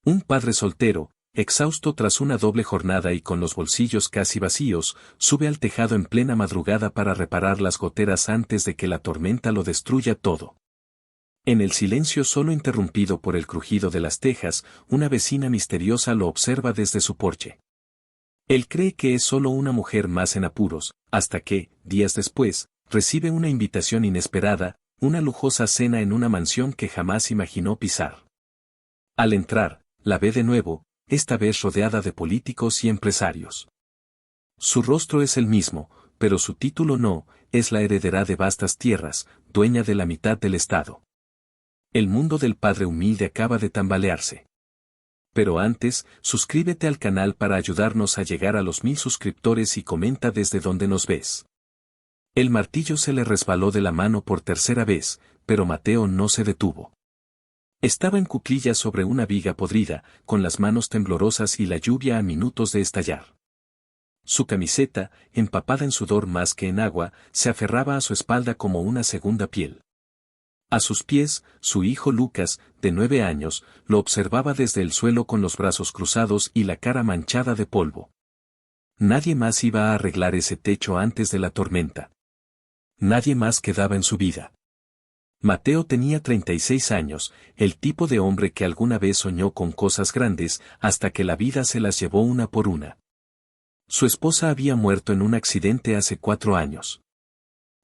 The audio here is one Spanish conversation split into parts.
Un padre soltero, exhausto tras una doble jornada y con los bolsillos casi vacíos, sube al tejado en plena madrugada para reparar las goteras antes de que la tormenta lo destruya todo. En el silencio solo interrumpido por el crujido de las tejas, una vecina misteriosa lo observa desde su porche. Él cree que es solo una mujer más en apuros, hasta que, días después, recibe una invitación inesperada, una lujosa cena en una mansión que jamás imaginó pisar. Al entrar, la ve de nuevo, esta vez rodeada de políticos y empresarios. Su rostro es el mismo, pero su título no, es la heredera de vastas tierras, dueña de la mitad del estado. El mundo del padre humilde acaba de tambalearse. Pero antes, suscríbete al canal para ayudarnos a llegar a los 1000 suscriptores y comenta desde donde nos ves. El martillo se le resbaló de la mano por tercera vez, pero Mateo no se detuvo. Estaba en cuclillas sobre una viga podrida, con las manos temblorosas y la lluvia a minutos de estallar. Su camiseta, empapada en sudor más que en agua, se aferraba a su espalda como una segunda piel. A sus pies, su hijo Lucas, de 9 años, lo observaba desde el suelo con los brazos cruzados y la cara manchada de polvo. Nadie más iba a arreglar ese techo antes de la tormenta. Nadie más quedaba en su vida. Mateo tenía 36 años, el tipo de hombre que alguna vez soñó con cosas grandes, hasta que la vida se las llevó una por una. Su esposa había muerto en un accidente hace 4 años.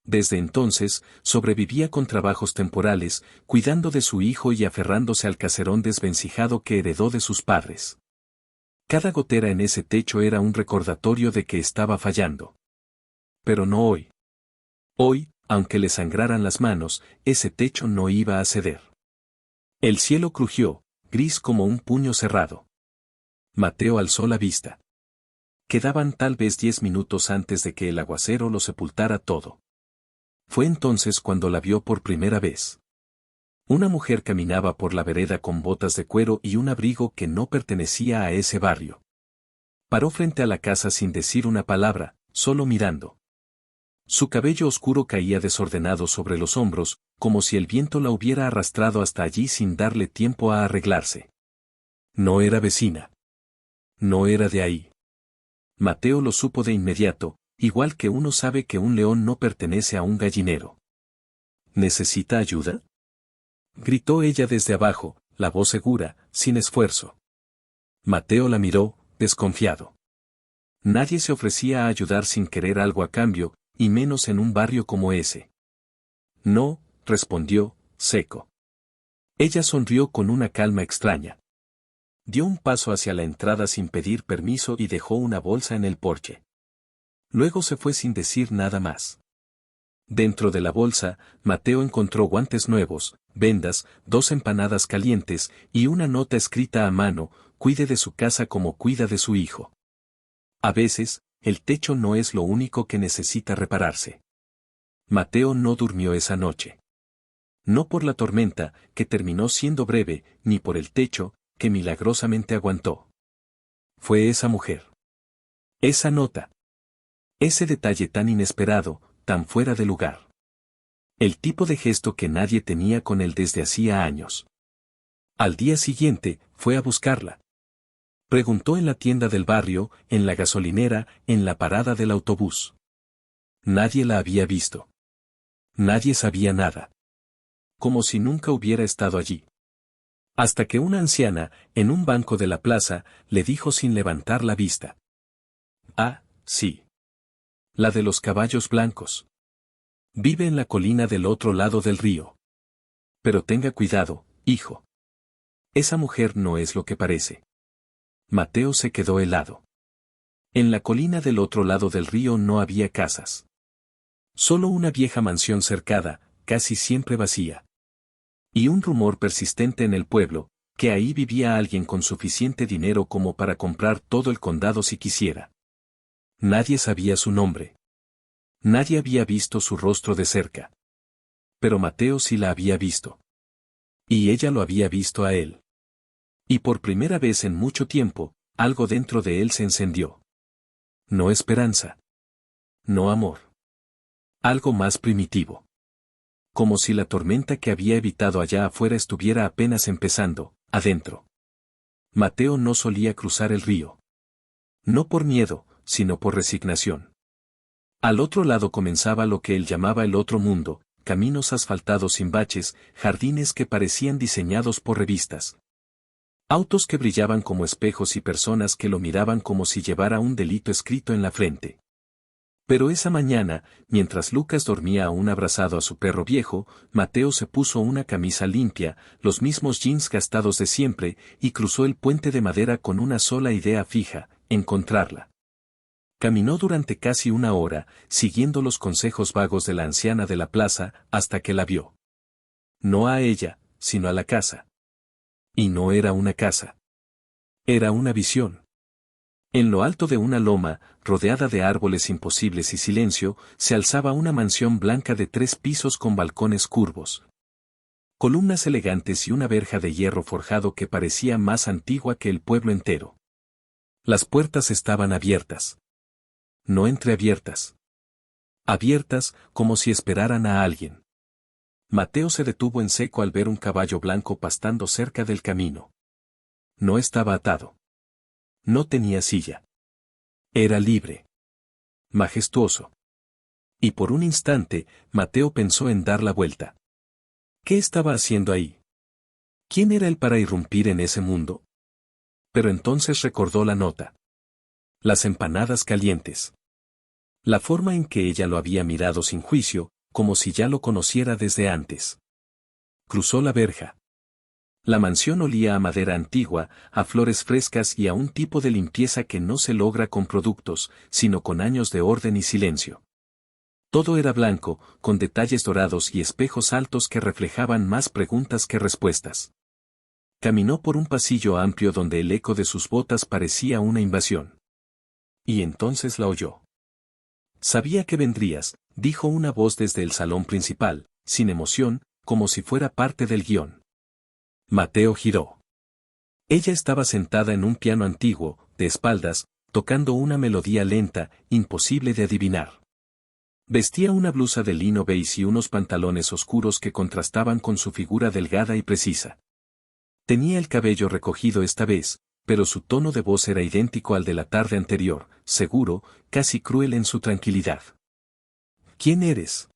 Desde entonces, sobrevivía con trabajos temporales, cuidando de su hijo y aferrándose al caserón desvencijado que heredó de sus padres. Cada gotera en ese techo era un recordatorio de que estaba fallando. Pero no hoy. Hoy, aunque le sangraran las manos, ese techo no iba a ceder. El cielo crujió, gris como un puño cerrado. Mateo alzó la vista. Quedaban tal vez 10 minutos antes de que el aguacero lo sepultara todo. Fue entonces cuando la vio por primera vez. Una mujer caminaba por la vereda con botas de cuero y un abrigo que no pertenecía a ese barrio. Paró frente a la casa sin decir una palabra, solo mirando. Su cabello oscuro caía desordenado sobre los hombros, como si el viento la hubiera arrastrado hasta allí sin darle tiempo a arreglarse. No era vecina. No era de ahí. Mateo lo supo de inmediato, igual que uno sabe que un león no pertenece a un gallinero. ¿Necesita ayuda?, gritó ella desde abajo, la voz segura, sin esfuerzo. Mateo la miró, desconfiado. Nadie se ofrecía a ayudar sin querer algo a cambio, y menos en un barrio como ese. No, respondió, seco. Ella sonrió con una calma extraña. Dio un paso hacia la entrada sin pedir permiso y dejó una bolsa en el porche. Luego se fue sin decir nada más. Dentro de la bolsa, Mateo encontró guantes nuevos, vendas, 2 empanadas calientes, y una nota escrita a mano: cuide de su casa como cuida de su hijo. A veces, el techo no es lo único que necesita repararse. Mateo no durmió esa noche. No por la tormenta, que terminó siendo breve, ni por el techo, que milagrosamente aguantó. Fue esa mujer. Esa nota. Ese detalle tan inesperado, tan fuera de lugar. El tipo de gesto que nadie tenía con él desde hacía años. Al día siguiente, fue a buscarla. Preguntó en la tienda del barrio, en la gasolinera, en la parada del autobús. Nadie la había visto. Nadie sabía nada. Como si nunca hubiera estado allí. Hasta que una anciana, en un banco de la plaza, le dijo sin levantar la vista: «Ah, sí. La de los caballos blancos. Vive en la colina del otro lado del río. Pero tenga cuidado, hijo. Esa mujer no es lo que parece». Mateo se quedó helado. En la colina del otro lado del río no había casas. Solo una vieja mansión cercada, casi siempre vacía. Y un rumor persistente en el pueblo, que ahí vivía alguien con suficiente dinero como para comprar todo el condado si quisiera. Nadie sabía su nombre. Nadie había visto su rostro de cerca. Pero Mateo sí la había visto. Y ella lo había visto a él. Y por primera vez en mucho tiempo, algo dentro de él se encendió. No esperanza. No amor. Algo más primitivo. Como si la tormenta que había evitado allá afuera estuviera apenas empezando, adentro. Mateo no solía cruzar el río. No por miedo, sino por resignación. Al otro lado comenzaba lo que él llamaba el otro mundo, caminos asfaltados sin baches, jardines que parecían diseñados por revistas. Autos que brillaban como espejos y personas que lo miraban como si llevara un delito escrito en la frente. Pero esa mañana, mientras Lucas dormía aún abrazado a su perro viejo, Mateo se puso una camisa limpia, los mismos jeans gastados de siempre, y cruzó el puente de madera con una sola idea fija: encontrarla. Caminó durante casi una hora, siguiendo los consejos vagos de la anciana de la plaza, hasta que la vio. No a ella, sino a la casa. Y no era una casa. Era una visión. En lo alto de una loma, rodeada de árboles imposibles y silencio, se alzaba una mansión blanca de 3 pisos con balcones curvos, columnas elegantes y una verja de hierro forjado que parecía más antigua que el pueblo entero. Las puertas estaban abiertas. No entreabiertas. Abiertas, como si esperaran a alguien. Mateo se detuvo en seco al ver un caballo blanco pastando cerca del camino. No estaba atado. No tenía silla. Era libre. Majestuoso. Y por un instante, Mateo pensó en dar la vuelta. ¿Qué estaba haciendo ahí? ¿Quién era él para irrumpir en ese mundo? Pero entonces recordó la nota. Las empanadas calientes. La forma en que ella lo había mirado sin juicio, como si ya lo conociera desde antes. Cruzó la verja. La mansión olía a madera antigua, a flores frescas y a un tipo de limpieza que no se logra con productos, sino con años de orden y silencio. Todo era blanco, con detalles dorados y espejos altos que reflejaban más preguntas que respuestas. Caminó por un pasillo amplio donde el eco de sus botas parecía una invasión. Y entonces la oyó. Sabía que vendrías, dijo una voz desde el salón principal, sin emoción, como si fuera parte del guión. Mateo giró. Ella estaba sentada en un piano antiguo, de espaldas, tocando una melodía lenta, imposible de adivinar. Vestía una blusa de lino beige y unos pantalones oscuros que contrastaban con su figura delgada y precisa. Tenía el cabello recogido esta vez, pero su tono de voz era idéntico al de la tarde anterior, seguro, casi cruel en su tranquilidad. ¿Quién eres?,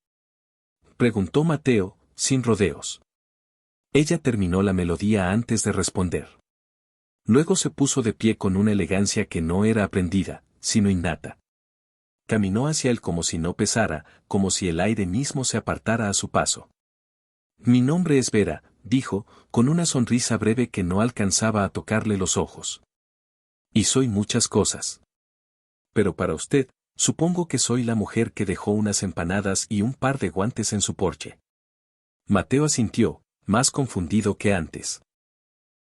preguntó Mateo, sin rodeos. Ella terminó la melodía antes de responder. Luego se puso de pie con una elegancia que no era aprendida, sino innata. Caminó hacia él como si no pesara, como si el aire mismo se apartara a su paso. Mi nombre es Vera, dijo, con una sonrisa breve que no alcanzaba a tocarle los ojos. Y soy muchas cosas. Pero para usted, supongo que soy la mujer que dejó unas empanadas y un par de guantes en su porche. Mateo asintió, más confundido que antes.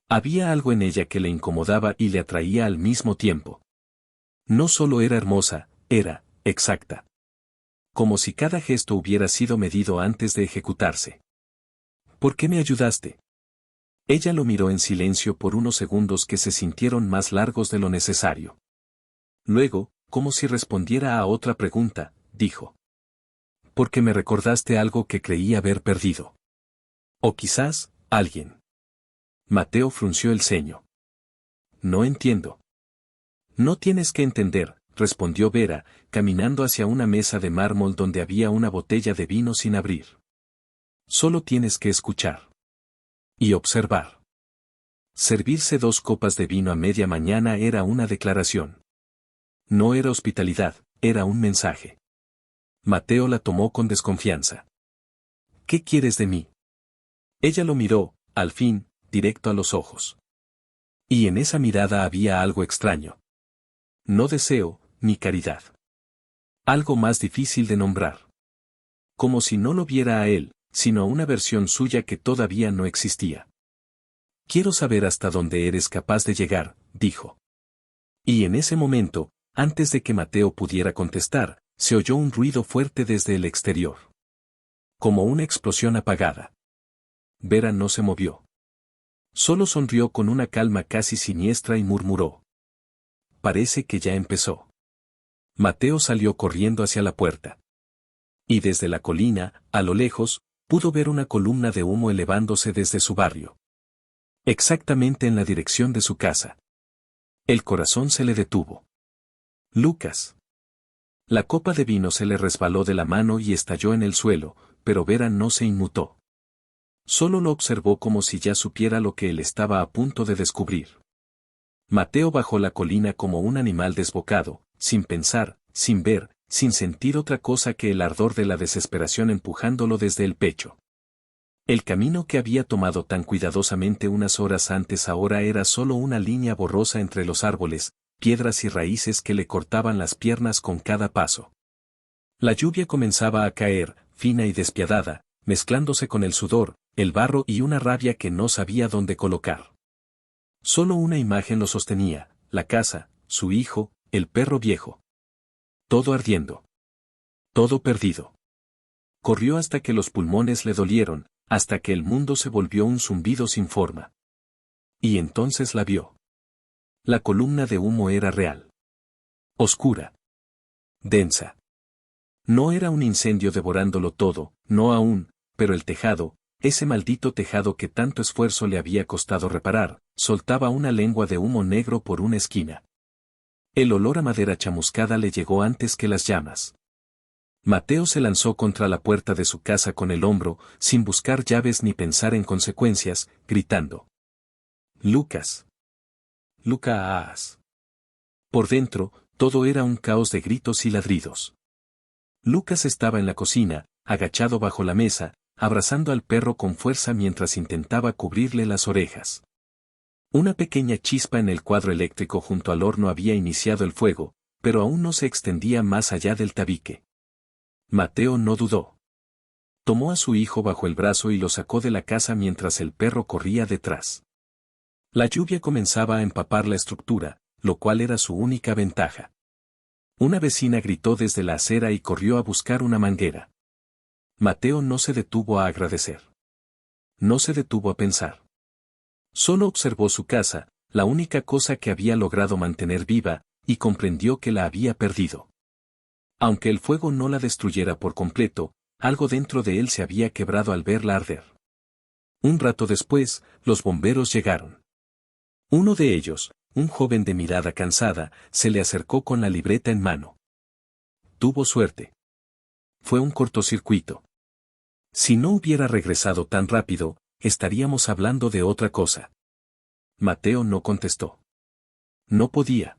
Había algo en ella que le incomodaba y le atraía al mismo tiempo. No solo era hermosa, era exacta. Como si cada gesto hubiera sido medido antes de ejecutarse. ¿Por qué me ayudaste? Ella lo miró en silencio por unos segundos que se sintieron más largos de lo necesario. Luego, como si respondiera a otra pregunta, dijo. Porque me recordaste algo que creí haber perdido. O quizás, alguien. Mateo frunció el ceño. No entiendo. No tienes que entender, respondió Vera, caminando hacia una mesa de mármol donde había una botella de vino sin abrir. Solo tienes que escuchar. Y observar. Servirse 2 copas de vino a media mañana era una declaración. No era hospitalidad, era un mensaje. Mateo la tomó con desconfianza. ¿Qué quieres de mí? Ella lo miró, al fin, directo a los ojos. Y en esa mirada había algo extraño. No deseo, ni caridad. Algo más difícil de nombrar. Como si no lo viera a él, sino a una versión suya que todavía no existía. Quiero saber hasta dónde eres capaz de llegar, dijo. Y en ese momento, antes de que Mateo pudiera contestar, se oyó un ruido fuerte desde el exterior. Como una explosión apagada. Vera no se movió. Solo sonrió con una calma casi siniestra y murmuró. Parece que ya empezó. Mateo salió corriendo hacia la puerta. Y desde la colina, a lo lejos, pudo ver una columna de humo elevándose desde su barrio. exactamente en la dirección de su casa. El corazón se le detuvo. Lucas. La copa de vino se le resbaló de la mano y estalló en el suelo, pero Vera no se inmutó. Solo lo observó como si ya supiera lo que él estaba a punto de descubrir. Mateo bajó la colina como un animal desbocado, sin pensar, sin ver, sin sentir otra cosa que el ardor de la desesperación empujándolo desde el pecho. El camino que había tomado tan cuidadosamente unas horas antes ahora era solo una línea borrosa entre los árboles, piedras y raíces que le cortaban las piernas con cada paso. La lluvia comenzaba a caer, fina y despiadada, mezclándose con el sudor, el barro y una rabia que no sabía dónde colocar. Solo una imagen lo sostenía, la casa, su hijo, el perro viejo. Todo ardiendo. Todo perdido. Corrió hasta que los pulmones le dolieron, hasta que el mundo se volvió un zumbido sin forma. Y entonces la vio. La columna de humo era real. Oscura. Densa. No era un incendio devorándolo todo, no aún, pero el tejado, ese maldito tejado que tanto esfuerzo le había costado reparar, soltaba una lengua de humo negro por una esquina. El olor a madera chamuscada le llegó antes que las llamas. Mateo se lanzó contra la puerta de su casa con el hombro, sin buscar llaves ni pensar en consecuencias, gritando. Lucas. Lucas. Por dentro, todo era un caos de gritos y ladridos. Lucas estaba en la cocina, agachado bajo la mesa, abrazando al perro con fuerza mientras intentaba cubrirle las orejas. Una pequeña chispa en el cuadro eléctrico junto al horno había iniciado el fuego, pero aún no se extendía más allá del tabique. Mateo no dudó. Tomó a su hijo bajo el brazo y lo sacó de la casa mientras el perro corría detrás. La lluvia comenzaba a empapar la estructura, lo cual era su única ventaja. Una vecina gritó desde la acera y corrió a buscar una manguera. Mateo no se detuvo a agradecer. No se detuvo a pensar. Solo observó su casa, la única cosa que había logrado mantener viva, y comprendió que la había perdido. Aunque el fuego no la destruyera por completo, algo dentro de él se había quebrado al verla arder. Un rato después, los bomberos llegaron. Uno de ellos, un joven de mirada cansada, se le acercó con la libreta en mano. Tuvo suerte. Fue un cortocircuito. Si no hubiera regresado tan rápido, estaríamos hablando de otra cosa. Mateo no contestó. No podía.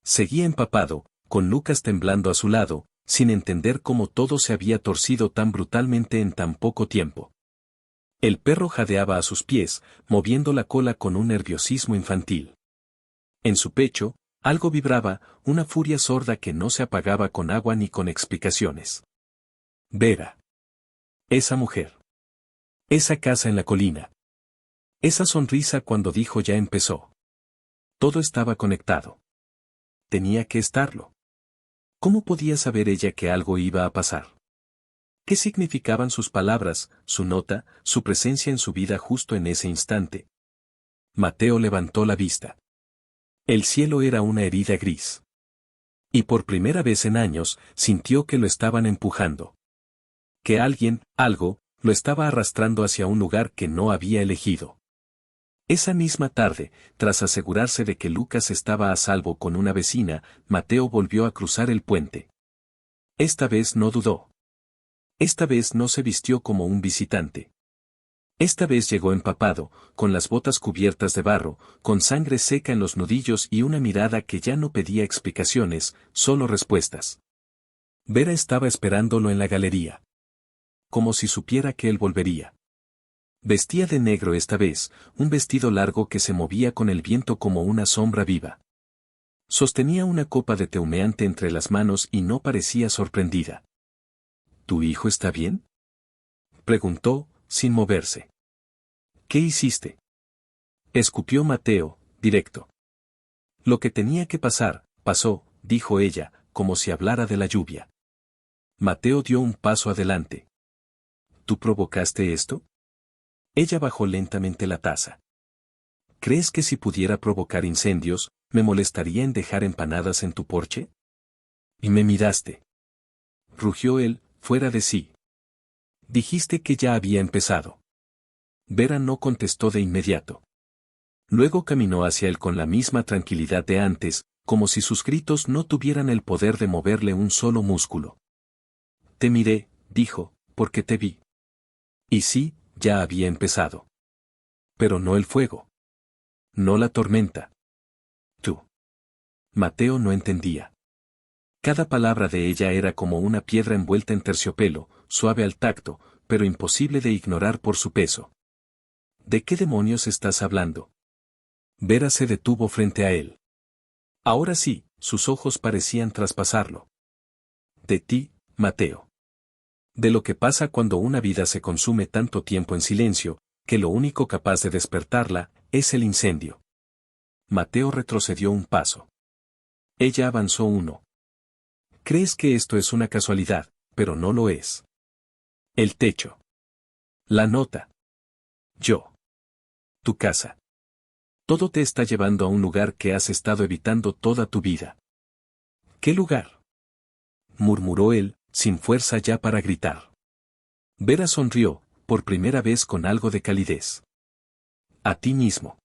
Seguía empapado, con Lucas temblando a su lado, sin entender cómo todo se había torcido tan brutalmente en tan poco tiempo. El perro jadeaba a sus pies, moviendo la cola con un nerviosismo infantil. En su pecho, algo vibraba, una furia sorda que no se apagaba con agua ni con explicaciones. Vera. Esa mujer. Esa casa en la colina. Esa sonrisa cuando dijo ya empezó. Todo estaba conectado. Tenía que estarlo. ¿Cómo podía saber ella que algo iba a pasar? ¿Qué significaban sus palabras, su nota, su presencia en su vida justo en ese instante? Mateo levantó la vista. El cielo era una herida gris. Y por primera vez en años, sintió que lo estaban empujando. Que alguien, algo, lo estaba arrastrando hacia un lugar que no había elegido. Esa misma tarde, tras asegurarse de que Lucas estaba a salvo con una vecina, Mateo volvió a cruzar el puente. Esta vez no dudó. Esta vez no se vistió como un visitante. Esta vez llegó empapado, con las botas cubiertas de barro, con sangre seca en los nudillos y una mirada que ya no pedía explicaciones, solo respuestas. Vera estaba esperándolo en la galería. Como si supiera que él volvería. Vestía de negro esta vez, un vestido largo que se movía con el viento como una sombra viva. Sostenía una copa de té humeante entre las manos y no parecía sorprendida. ¿Tu hijo está bien?, preguntó, sin moverse. ¿Qué hiciste? Escupió Mateo, directo. Lo que tenía que pasar, pasó, dijo ella, como si hablara de la lluvia. Mateo dio un paso adelante. ¿Tú provocaste esto? Ella bajó lentamente la taza. ¿Crees que si pudiera provocar incendios, me molestaría en dejar empanadas en tu porche? Y me miraste. Rugió él, fuera de sí. Dijiste que ya había empezado. Vera no contestó de inmediato. Luego caminó hacia él con la misma tranquilidad de antes, como si sus gritos no tuvieran el poder de moverle un solo músculo. Te miré, dijo, porque te vi. Y sí, ya había empezado. Pero no el fuego. No la tormenta. Tú. Mateo no entendía. Cada palabra de ella era como una piedra envuelta en terciopelo, suave al tacto, pero imposible de ignorar por su peso. ¿De qué demonios estás hablando? Vera se detuvo frente a él. Ahora sí, sus ojos parecían traspasarlo. De ti, Mateo. De lo que pasa cuando una vida se consume tanto tiempo en silencio, que lo único capaz de despertarla es el incendio. Mateo retrocedió un paso. Ella avanzó uno. Crees que esto es una casualidad, pero no lo es. El techo. La nota. Yo. Tu casa. Todo te está llevando a un lugar que has estado evitando toda tu vida. ¿Qué lugar? Murmuró él, sin fuerza ya para gritar. Vera sonrió, por primera vez con algo de calidez. A ti mismo.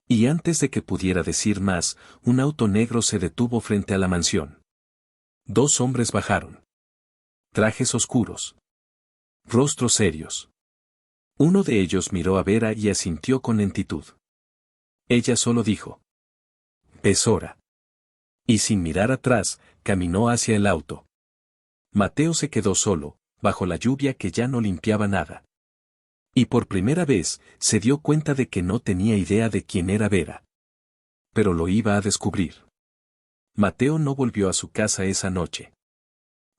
Y antes de que pudiera decir más, un auto negro se detuvo frente a la mansión. Dos hombres bajaron. Trajes oscuros. Rostros serios. Uno de ellos miró a Vera y asintió con lentitud. Ella solo dijo: es hora. Y sin mirar atrás, caminó hacia el auto. Mateo se quedó solo, bajo la lluvia que ya no limpiaba nada. Y por primera vez, se dio cuenta de que no tenía idea de quién era Vera. Pero lo iba a descubrir. Mateo no volvió a su casa esa noche.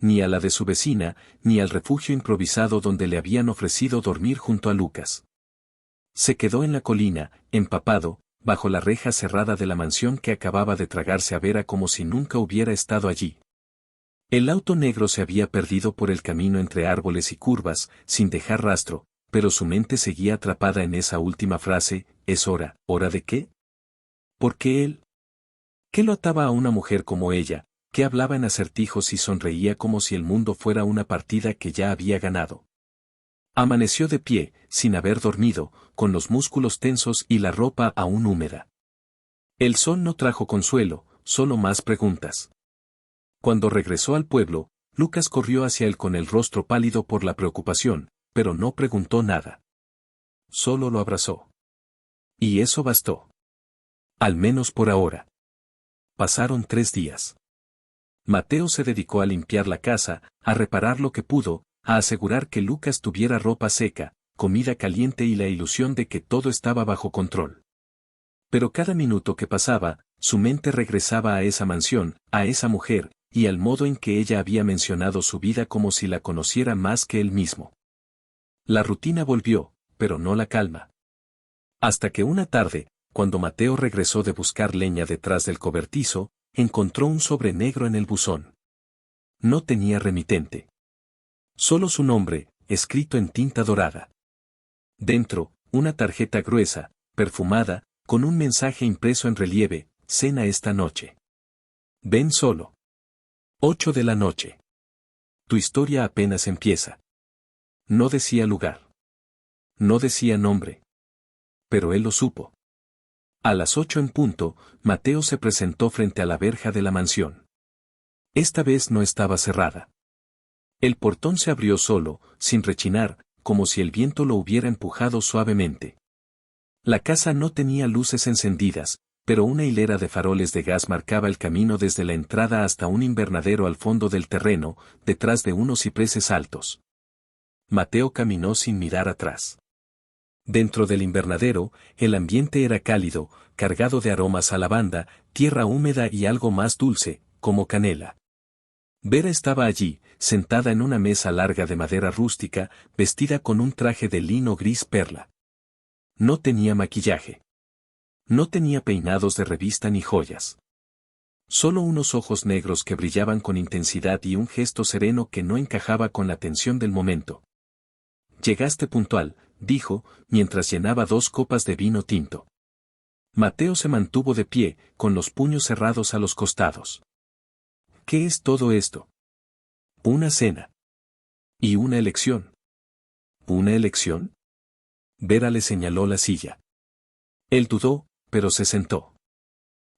Ni a la de su vecina, ni al refugio improvisado donde le habían ofrecido dormir junto a Lucas. Se quedó en la colina, empapado, bajo la reja cerrada de la mansión que acababa de tragarse a Vera como si nunca hubiera estado allí. El auto negro se había perdido por el camino entre árboles y curvas, sin dejar rastro, pero su mente seguía atrapada en esa última frase: ¿es hora? ¿Hora de qué? ¿Por qué él? ¿Qué lo ataba a una mujer como ella, que hablaba en acertijos y sonreía como si el mundo fuera una partida que ya había ganado? Amaneció de pie, sin haber dormido, con los músculos tensos y la ropa aún húmeda. El sol no trajo consuelo, solo más preguntas. Cuando regresó al pueblo, Lucas corrió hacia él con el rostro pálido por la preocupación, pero no preguntó nada. Solo lo abrazó. Y eso bastó. Al menos por ahora. Pasaron 3 días. Mateo se dedicó a limpiar la casa, a reparar lo que pudo, a asegurar que Lucas tuviera ropa seca, comida caliente y la ilusión de que todo estaba bajo control. Pero cada minuto que pasaba, su mente regresaba a esa mansión, a esa mujer, y al modo en que ella había mencionado su vida como si la conociera más que él mismo. La rutina volvió, pero no la calma. Hasta que una tarde, cuando Mateo regresó de buscar leña detrás del cobertizo, encontró un sobre negro en el buzón. No tenía remitente. Solo su nombre, escrito en tinta dorada. Dentro, una tarjeta gruesa, perfumada, con un mensaje impreso en relieve: cena esta noche. Ven solo. 8 de la noche. Tu historia apenas empieza. No decía lugar. No decía nombre. Pero él lo supo. A las 8 en punto, Mateo se presentó frente a la verja de la mansión. Esta vez no estaba cerrada. El portón se abrió solo, sin rechinar, como si el viento lo hubiera empujado suavemente. La casa no tenía luces encendidas, pero una hilera de faroles de gas marcaba el camino desde la entrada hasta un invernadero al fondo del terreno, detrás de unos cipreses altos. Mateo caminó sin mirar atrás. Dentro del invernadero, el ambiente era cálido, cargado de aromas a lavanda, tierra húmeda y algo más dulce, como canela. Vera estaba allí, sentada en una mesa larga de madera rústica, vestida con un traje de lino gris perla. No tenía maquillaje. No tenía peinados de revista ni joyas. Solo unos ojos negros que brillaban con intensidad y un gesto sereno que no encajaba con la tensión del momento. Llegaste puntual, dijo, mientras llenaba 2 copas de vino tinto. Mateo se mantuvo de pie, con los puños cerrados a los costados. ¿Qué es todo esto? Una cena. Y una elección. ¿Una elección? Vera le señaló la silla. Él dudó, pero se sentó.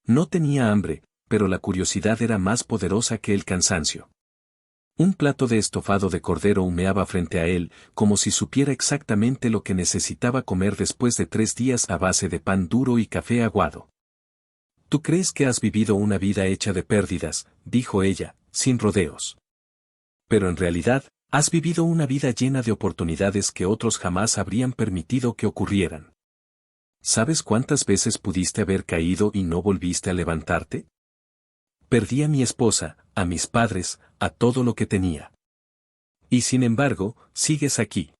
No tenía hambre, pero la curiosidad era más poderosa que el cansancio. Un plato de estofado de cordero humeaba frente a él, como si supiera exactamente lo que necesitaba comer después de 3 días a base de pan duro y café aguado. «Tú crees que has vivido una vida hecha de pérdidas», dijo ella, sin rodeos. «Pero en realidad, has vivido una vida llena de oportunidades que otros jamás habrían permitido que ocurrieran. ¿Sabes cuántas veces pudiste haber caído y no volviste a levantarte? Perdí a mi esposa, a mis padres, a todo lo que tenía. Y sin embargo, sigues aquí.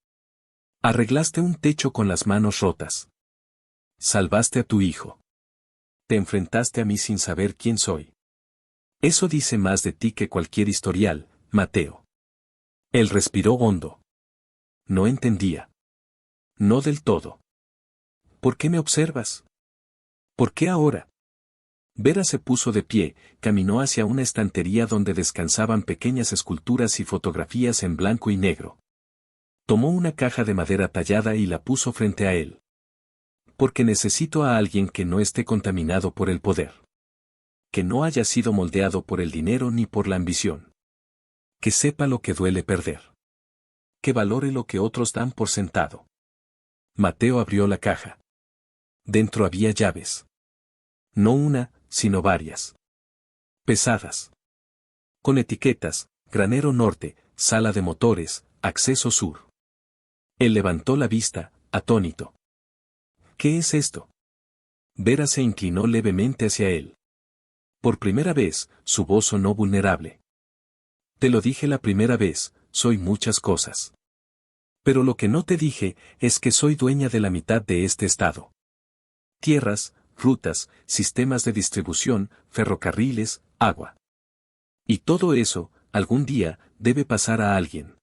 Arreglaste un techo con las manos rotas. Salvaste a tu hijo. Te enfrentaste a mí sin saber quién soy. Eso dice más de ti que cualquier historial, Mateo». Él respiró hondo. No entendía. No del todo. ¿Por qué me observas? ¿Por qué ahora? Vera se puso de pie, caminó hacia una estantería donde descansaban pequeñas esculturas y fotografías en blanco y negro. Tomó una caja de madera tallada y la puso frente a él. Porque necesito a alguien que no esté contaminado por el poder. Que no haya sido moldeado por el dinero ni por la ambición. Que sepa lo que duele perder. Que valore lo que otros dan por sentado. Mateo abrió la caja. Dentro había llaves. No una, sino varias. Pesadas. Con etiquetas, granero norte, sala de motores, acceso sur. Él levantó la vista, atónito. ¿Qué es esto? Vera se inclinó levemente hacia él. Por primera vez, su voz sonó vulnerable. Te lo dije la primera vez, soy muchas cosas. Pero lo que no te dije es que soy dueña de la mitad de este estado. Tierras, rutas, sistemas de distribución, ferrocarriles, agua. Y todo eso, algún día, debe pasar a alguien.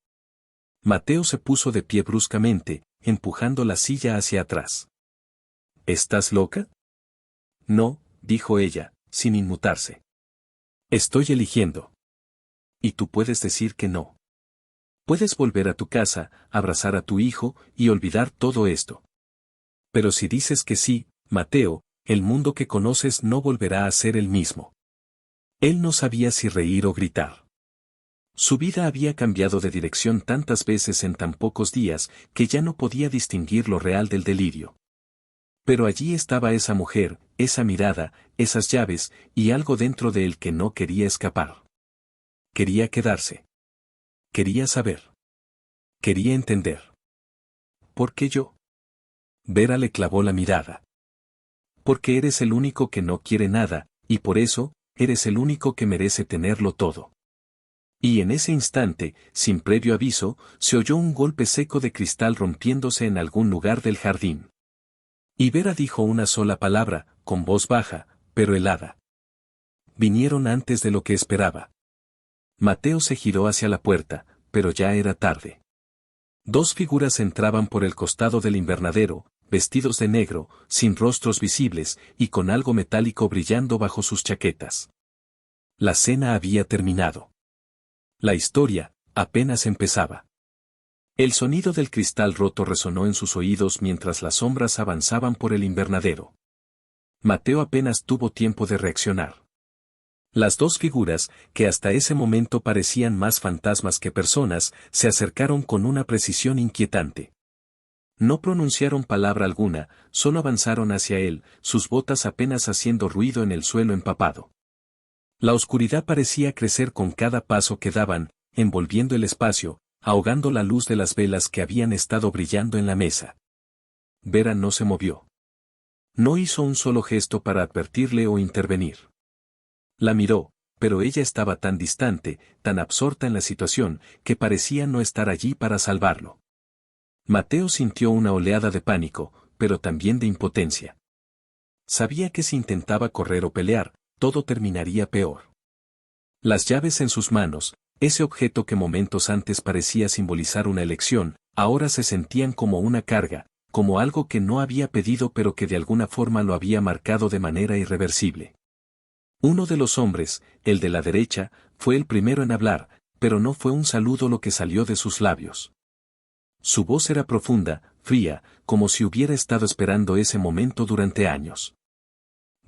Mateo se puso de pie bruscamente, empujando la silla hacia atrás. ¿Estás loca? No, dijo ella, sin inmutarse. Estoy eligiendo. Y tú puedes decir que no. Puedes volver a tu casa, abrazar a tu hijo y olvidar todo esto. Pero si dices que sí, Mateo, el mundo que conoces no volverá a ser el mismo. Él no sabía si reír o gritar. Su vida había cambiado de dirección tantas veces en tan pocos días que ya no podía distinguir lo real del delirio. Pero allí estaba esa mujer, esa mirada, esas llaves, y algo dentro de él que no quería escapar. Quería quedarse. Quería saber. Quería entender. ¿Por qué yo? Vera le clavó la mirada. Porque eres el único que no quiere nada, y por eso, eres el único que merece tenerlo todo. Y en ese instante, sin previo aviso, se oyó un golpe seco de cristal rompiéndose en algún lugar del jardín. Y Vera dijo una sola palabra, con voz baja, pero helada. Vinieron antes de lo que esperaba. Mateo se giró hacia la puerta, pero ya era tarde. 2 figuras entraban por el costado del invernadero, vestidos de negro, sin rostros visibles, y con algo metálico brillando bajo sus chaquetas. La cena había terminado. La historia, apenas empezaba. El sonido del cristal roto resonó en sus oídos mientras las sombras avanzaban por el invernadero. Mateo apenas tuvo tiempo de reaccionar. Las 2 figuras, que hasta ese momento parecían más fantasmas que personas, se acercaron con una precisión inquietante. No pronunciaron palabra alguna, solo avanzaron hacia él, sus botas apenas haciendo ruido en el suelo empapado. La oscuridad parecía crecer con cada paso que daban, envolviendo el espacio, ahogando la luz de las velas que habían estado brillando en la mesa. Vera no se movió. No hizo un solo gesto para advertirle o intervenir. La miró, pero ella estaba tan distante, tan absorta en la situación, que parecía no estar allí para salvarlo. Mateo sintió una oleada de pánico, pero también de impotencia. Sabía que si intentaba correr o pelear, todo terminaría peor. Las llaves en sus manos, ese objeto que momentos antes parecía simbolizar una elección, ahora se sentían como una carga, como algo que no había pedido pero que de alguna forma lo había marcado de manera irreversible. Uno de los hombres, el de la derecha, fue el primero en hablar, pero no fue un saludo lo que salió de sus labios. Su voz era profunda, fría, como si hubiera estado esperando ese momento durante años.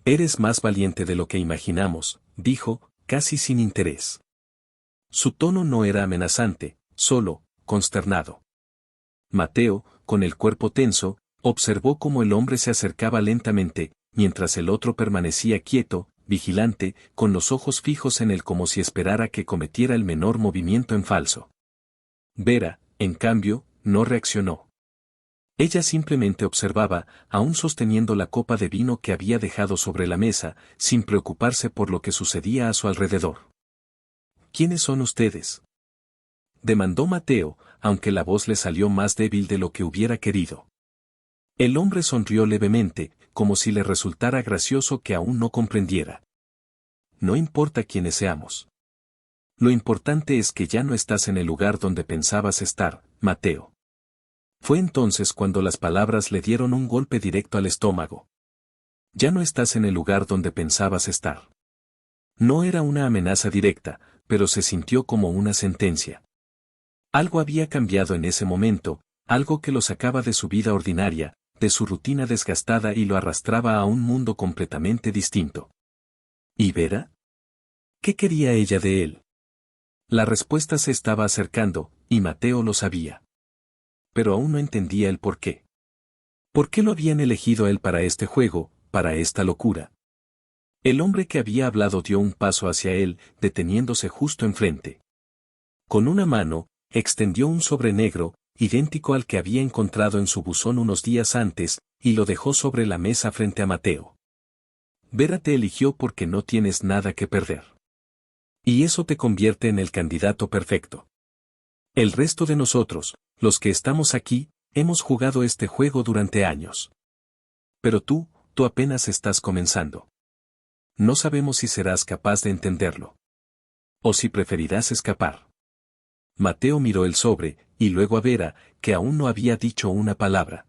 Eres más valiente de lo que imaginamos, dijo, casi sin interés. Su tono no era amenazante, solo, consternado. Mateo, con el cuerpo tenso, observó cómo el hombre se acercaba lentamente, mientras el otro permanecía quieto, vigilante, con los ojos fijos en él como si esperara que cometiera el menor movimiento en falso. Vera, en cambio, no reaccionó. Ella simplemente observaba, aún sosteniendo la copa de vino que había dejado sobre la mesa, sin preocuparse por lo que sucedía a su alrededor. ¿Quiénes son ustedes?, demandó Mateo, aunque la voz le salió más débil de lo que hubiera querido. El hombre sonrió levemente, como si le resultara gracioso que aún no comprendiera. No importa quiénes seamos. Lo importante es que ya no estás en el lugar donde pensabas estar, Mateo. Fue entonces cuando las palabras le dieron un golpe directo al estómago. Ya no estás en el lugar donde pensabas estar. No era una amenaza directa, pero se sintió como una sentencia. Algo había cambiado en ese momento, algo que lo sacaba de su vida ordinaria, de su rutina desgastada y lo arrastraba a un mundo completamente distinto. ¿Y Vera? ¿Qué quería ella de él? La respuesta se estaba acercando, y Mateo lo sabía. Pero aún no entendía el por qué. ¿Por qué lo habían elegido a él para este juego, para esta locura? El hombre que había hablado dio un paso hacia él, deteniéndose justo enfrente. Con una mano, extendió un sobre negro, idéntico al que había encontrado en su buzón unos días antes, y lo dejó sobre la mesa frente a Mateo. Vera te eligió porque no tienes nada que perder. Y eso te convierte en el candidato perfecto. El resto de nosotros, los que estamos aquí, hemos jugado este juego durante años. Pero tú apenas estás comenzando. No sabemos si serás capaz de entenderlo. O si preferirás escapar. Mateo miró el sobre, y luego a Vera, que aún no había dicho una palabra.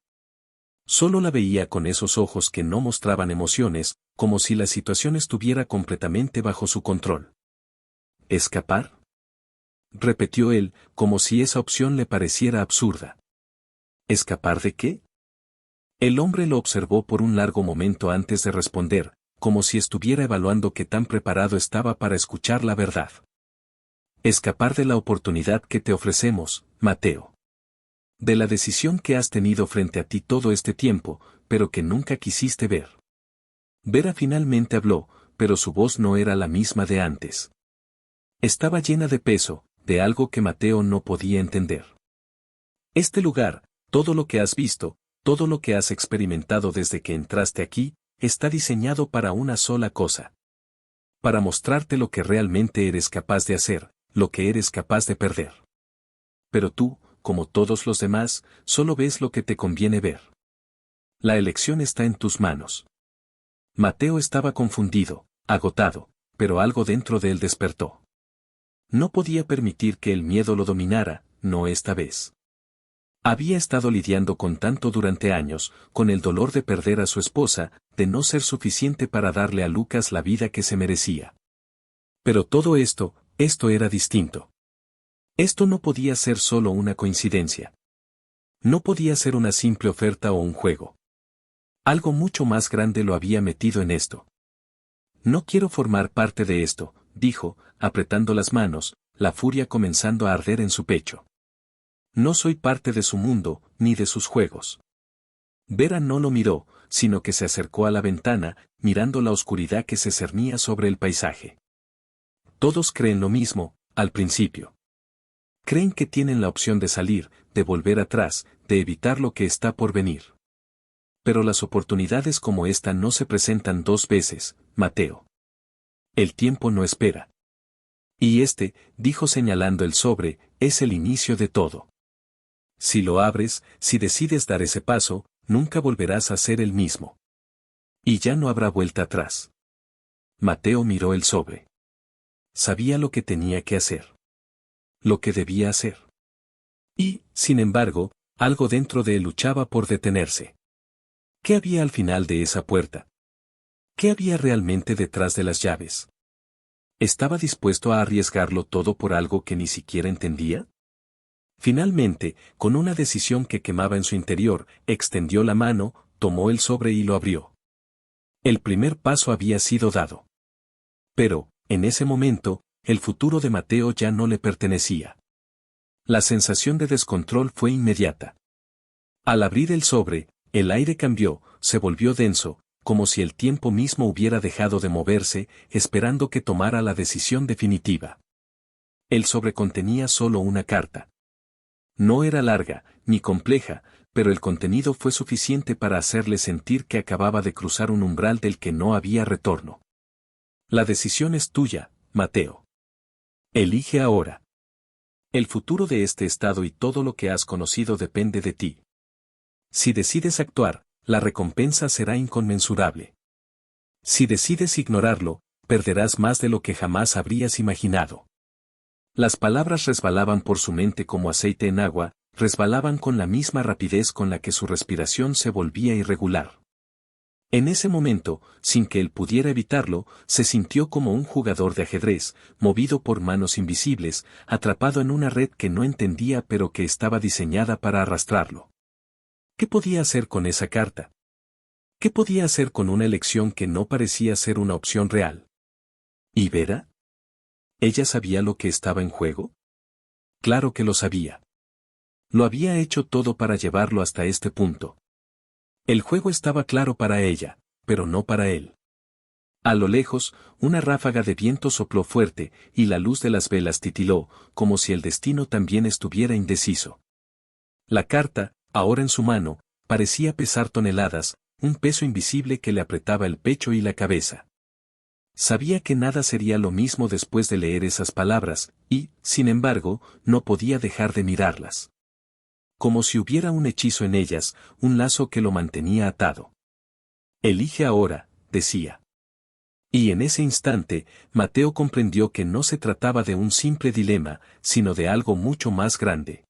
Solo la veía con esos ojos que no mostraban emociones, como si la situación estuviera completamente bajo su control. ¿Escapar?, repitió él, como si esa opción le pareciera absurda. ¿Escapar de qué? El hombre lo observó por un largo momento antes de responder, como si estuviera evaluando qué tan preparado estaba para escuchar la verdad. Escapar de la oportunidad que te ofrecemos, Mateo. De la decisión que has tenido frente a ti todo este tiempo, pero que nunca quisiste ver. Vera finalmente habló, pero su voz no era la misma de antes. Estaba llena de peso, de algo que Mateo no podía entender. Este lugar, todo lo que has visto, todo lo que has experimentado desde que entraste aquí, está diseñado para una sola cosa. Para mostrarte lo que realmente eres capaz de hacer, lo que eres capaz de perder. Pero tú, como todos los demás, solo ves lo que te conviene ver. La elección está en tus manos. Mateo estaba confundido, agotado, pero algo dentro de él despertó. No podía permitir que el miedo lo dominara, no esta vez. Había estado lidiando con tanto durante años, con el dolor de perder a su esposa, de no ser suficiente para darle a Lucas la vida que se merecía. Pero todo esto era distinto. Esto no podía ser solo una coincidencia. No podía ser una simple oferta o un juego. Algo mucho más grande lo había metido en esto. No quiero formar parte de esto, dijo, apretando las manos, la furia comenzando a arder en su pecho. No soy parte de su mundo, ni de sus juegos. Vera no lo miró, sino que se acercó a la ventana, mirando la oscuridad que se cernía sobre el paisaje. Todos creen lo mismo, al principio. Creen que tienen la opción de salir, de volver atrás, de evitar lo que está por venir. Pero las oportunidades como esta no se presentan dos veces, Mateo. El tiempo no espera. Y dijo señalando el sobre, es el inicio de todo. Si lo abres, si decides dar ese paso, nunca volverás a ser el mismo. Y ya no habrá vuelta atrás. Mateo miró el sobre. Sabía lo que tenía que hacer. Lo que debía hacer. Y, sin embargo, algo dentro de él luchaba por detenerse. ¿Qué había al final de esa puerta? ¿Qué había realmente detrás de las llaves? ¿Estaba dispuesto a arriesgarlo todo por algo que ni siquiera entendía? Finalmente, con una decisión que quemaba en su interior, extendió la mano, tomó el sobre y lo abrió. El primer paso había sido dado. Pero, en ese momento, el futuro de Mateo ya no le pertenecía. La sensación de descontrol fue inmediata. Al abrir el sobre, el aire cambió, se volvió denso, como si el tiempo mismo hubiera dejado de moverse, esperando que tomara la decisión definitiva. El sobre contenía solo una carta. No era larga, ni compleja, pero el contenido fue suficiente para hacerle sentir que acababa de cruzar un umbral del que no había retorno. La decisión es tuya, Mateo. Elige ahora. El futuro de este estado y todo lo que has conocido depende de ti. Si decides actuar, la recompensa será inconmensurable. Si decides ignorarlo, perderás más de lo que jamás habrías imaginado. Las palabras resbalaban por su mente como aceite en agua, resbalaban con la misma rapidez con la que su respiración se volvía irregular. En ese momento, sin que él pudiera evitarlo, se sintió como un jugador de ajedrez, movido por manos invisibles, atrapado en una red que no entendía pero que estaba diseñada para arrastrarlo. ¿Qué podía hacer con esa carta? ¿Qué podía hacer con una elección que no parecía ser una opción real? ¿Y Vera? ¿Ella sabía lo que estaba en juego? Claro que lo sabía. Lo había hecho todo para llevarlo hasta este punto. El juego estaba claro para ella, pero no para él. A lo lejos, una ráfaga de viento sopló fuerte, y la luz de las velas titiló, como si el destino también estuviera indeciso. La carta, ahora en su mano, parecía pesar toneladas, un peso invisible que le apretaba el pecho y la cabeza. Sabía que nada sería lo mismo después de leer esas palabras, y, sin embargo, no podía dejar de mirarlas. Como si hubiera un hechizo en ellas, un lazo que lo mantenía atado. Elige ahora, decía. Y en ese instante, Mateo comprendió que no se trataba de un simple dilema, sino de algo mucho más grande.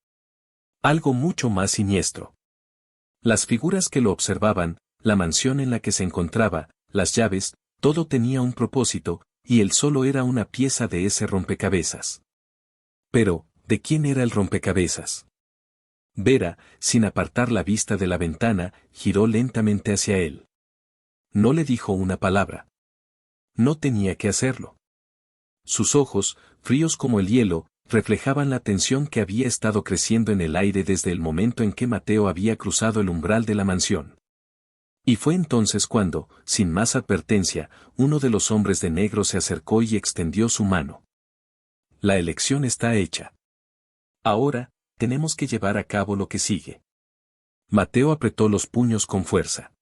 Algo mucho más siniestro. Las figuras que lo observaban, la mansión en la que se encontraba, las llaves, todo tenía un propósito, y él solo era una pieza de ese rompecabezas. Pero, ¿de quién era el rompecabezas? Vera, sin apartar la vista de la ventana, giró lentamente hacia él. No le dijo una palabra. No tenía que hacerlo. Sus ojos, fríos como el hielo, reflejaban la tensión que había estado creciendo en el aire desde el momento en que Mateo había cruzado el umbral de la mansión. Y fue entonces cuando, sin más advertencia, uno de los hombres de negro se acercó y extendió su mano. La elección está hecha. Ahora, tenemos que llevar a cabo lo que sigue. Mateo apretó los puños con fuerza.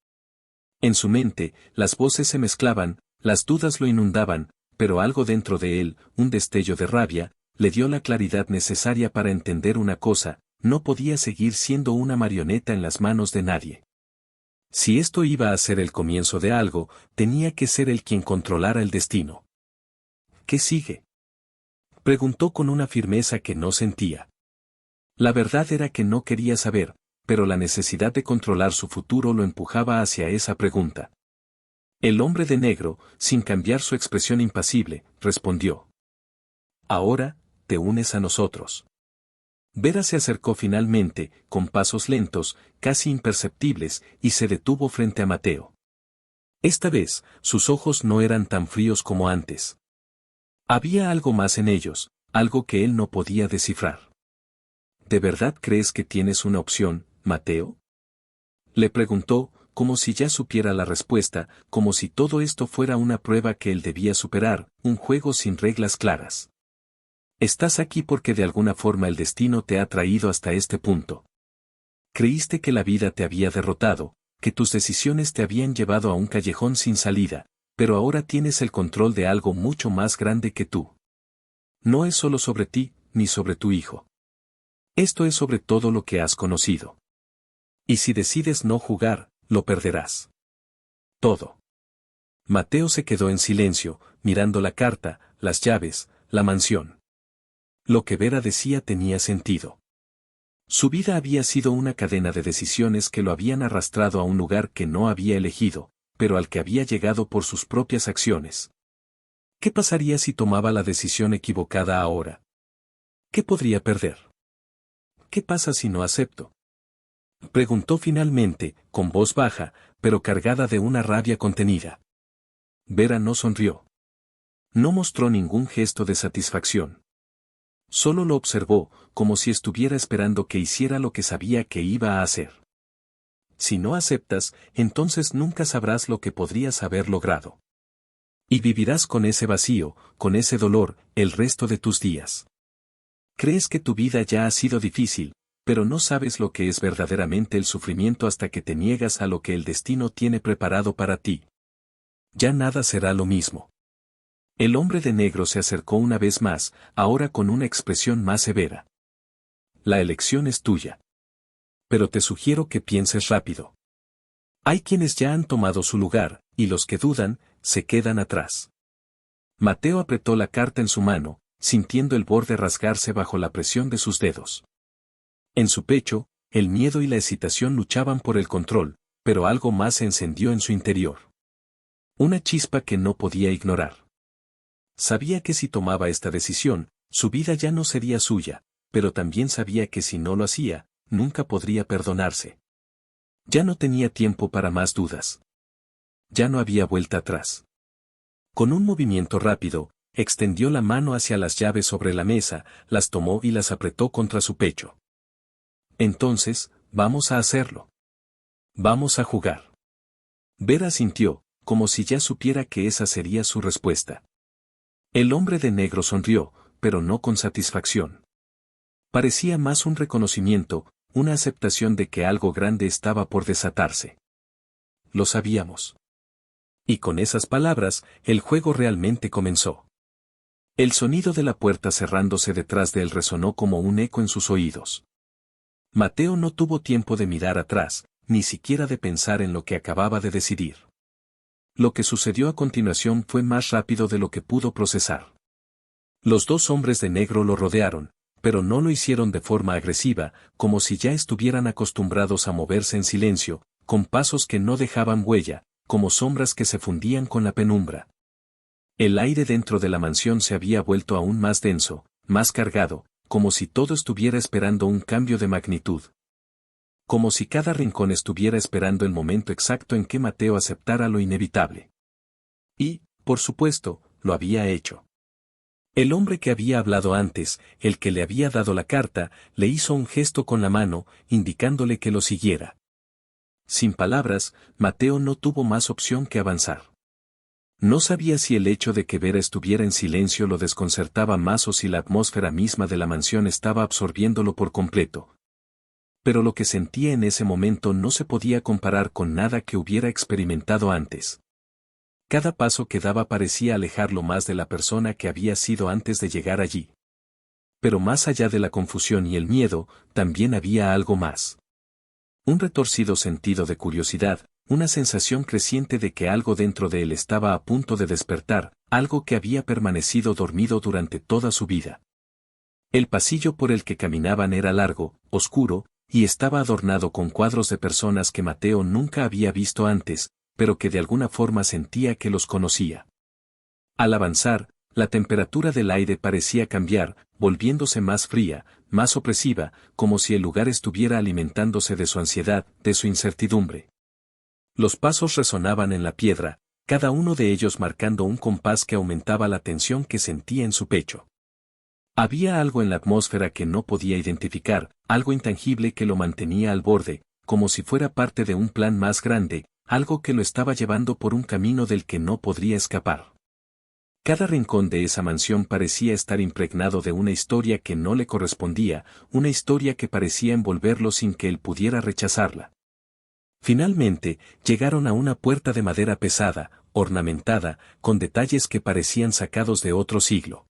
En su mente, las voces se mezclaban, las dudas lo inundaban, pero algo dentro de él, un destello de rabia, le dio la claridad necesaria para entender una cosa: no podía seguir siendo una marioneta en las manos de nadie. Si esto iba a ser el comienzo de algo, tenía que ser él quien controlara el destino. ¿Qué sigue?, preguntó con una firmeza que no sentía. La verdad era que no quería saber, pero la necesidad de controlar su futuro lo empujaba hacia esa pregunta. El hombre de negro, sin cambiar su expresión impasible, respondió: Ahora, te unes a nosotros. Vera se acercó finalmente, con pasos lentos, casi imperceptibles, y se detuvo frente a Mateo. Esta vez, sus ojos no eran tan fríos como antes. Había algo más en ellos, algo que él no podía descifrar. ¿De verdad crees que tienes una opción, Mateo?, le preguntó, como si ya supiera la respuesta, como si todo esto fuera una prueba que él debía superar, un juego sin reglas claras. Estás aquí porque de alguna forma el destino te ha traído hasta este punto. Creíste que la vida te había derrotado, que tus decisiones te habían llevado a un callejón sin salida, pero ahora tienes el control de algo mucho más grande que tú. No es solo sobre ti, ni sobre tu hijo. Esto es sobre todo lo que has conocido. Y si decides no jugar, lo perderás. Todo. Mateo se quedó en silencio, mirando la carta, las llaves, la mansión. Lo que Vera decía tenía sentido. Su vida había sido una cadena de decisiones que lo habían arrastrado a un lugar que no había elegido, pero al que había llegado por sus propias acciones. ¿Qué pasaría si tomaba la decisión equivocada ahora? ¿Qué podría perder? ¿Qué pasa si no acepto? Preguntó finalmente, con voz baja, pero cargada de una rabia contenida. Vera no sonrió. No mostró ningún gesto de satisfacción. Solo lo observó, como si estuviera esperando que hiciera lo que sabía que iba a hacer. Si no aceptas, entonces nunca sabrás lo que podrías haber logrado. Y vivirás con ese vacío, con ese dolor, el resto de tus días. Crees que tu vida ya ha sido difícil, pero no sabes lo que es verdaderamente el sufrimiento hasta que te niegas a lo que el destino tiene preparado para ti. Ya nada será lo mismo. El hombre de negro se acercó una vez más, ahora con una expresión más severa. La elección es tuya. Pero te sugiero que pienses rápido. Hay quienes ya han tomado su lugar, y los que dudan, se quedan atrás. Mateo apretó la carta en su mano, sintiendo el borde rasgarse bajo la presión de sus dedos. En su pecho, el miedo y la excitación luchaban por el control, pero algo más se encendió en su interior. Una chispa que no podía ignorar. Sabía que si tomaba esta decisión, su vida ya no sería suya, pero también sabía que si no lo hacía, nunca podría perdonarse. Ya no tenía tiempo para más dudas. Ya no había vuelta atrás. Con un movimiento rápido, extendió la mano hacia las llaves sobre la mesa, las tomó y las apretó contra su pecho. Entonces, vamos a hacerlo. Vamos a jugar. Vera sintió, como si ya supiera que esa sería su respuesta. El hombre de negro sonrió, pero no con satisfacción. Parecía más un reconocimiento, una aceptación de que algo grande estaba por desatarse. Lo sabíamos. Y con esas palabras, el juego realmente comenzó. El sonido de la puerta cerrándose detrás de él resonó como un eco en sus oídos. Mateo no tuvo tiempo de mirar atrás, ni siquiera de pensar en lo que acababa de decidir. Lo que sucedió a continuación fue más rápido de lo que pudo procesar. Los dos hombres de negro lo rodearon, pero no lo hicieron de forma agresiva, como si ya estuvieran acostumbrados a moverse en silencio, con pasos que no dejaban huella, como sombras que se fundían con la penumbra. El aire dentro de la mansión se había vuelto aún más denso, más cargado, como si todo estuviera esperando un cambio de magnitud. Como si cada rincón estuviera esperando el momento exacto en que Mateo aceptara lo inevitable. Y, por supuesto, lo había hecho. El hombre que había hablado antes, el que le había dado la carta, le hizo un gesto con la mano, indicándole que lo siguiera. Sin palabras, Mateo no tuvo más opción que avanzar. No sabía si el hecho de que Vera estuviera en silencio lo desconcertaba más o si la atmósfera misma de la mansión estaba absorbiéndolo por completo. Pero lo que sentía en ese momento no se podía comparar con nada que hubiera experimentado antes. Cada paso que daba parecía alejarlo más de la persona que había sido antes de llegar allí. Pero más allá de la confusión y el miedo, también había algo más. Un retorcido sentido de curiosidad, una sensación creciente de que algo dentro de él estaba a punto de despertar, algo que había permanecido dormido durante toda su vida. El pasillo por el que caminaban era largo, oscuro, y estaba adornado con cuadros de personas que Mateo nunca había visto antes, pero que de alguna forma sentía que los conocía. Al avanzar, la temperatura del aire parecía cambiar, volviéndose más fría, más opresiva, como si el lugar estuviera alimentándose de su ansiedad, de su incertidumbre. Los pasos resonaban en la piedra, cada uno de ellos marcando un compás que aumentaba la tensión que sentía en su pecho. Había algo en la atmósfera que no podía identificar, algo intangible que lo mantenía al borde, como si fuera parte de un plan más grande, algo que lo estaba llevando por un camino del que no podría escapar. Cada rincón de esa mansión parecía estar impregnado de una historia que no le correspondía, una historia que parecía envolverlo sin que él pudiera rechazarla. Finalmente, llegaron a una puerta de madera pesada, ornamentada, con detalles que parecían sacados de otro siglo.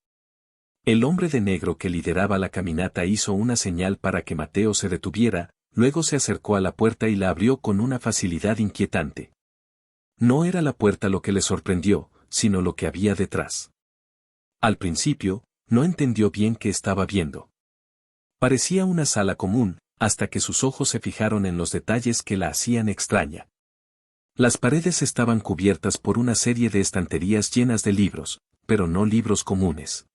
El hombre de negro que lideraba la caminata hizo una señal para que Mateo se detuviera, luego se acercó a la puerta y la abrió con una facilidad inquietante. No era la puerta lo que le sorprendió, sino lo que había detrás. Al principio, no entendió bien qué estaba viendo. Parecía una sala común, hasta que sus ojos se fijaron en los detalles que la hacían extraña. Las paredes estaban cubiertas por una serie de estanterías llenas de libros, pero no libros comunes.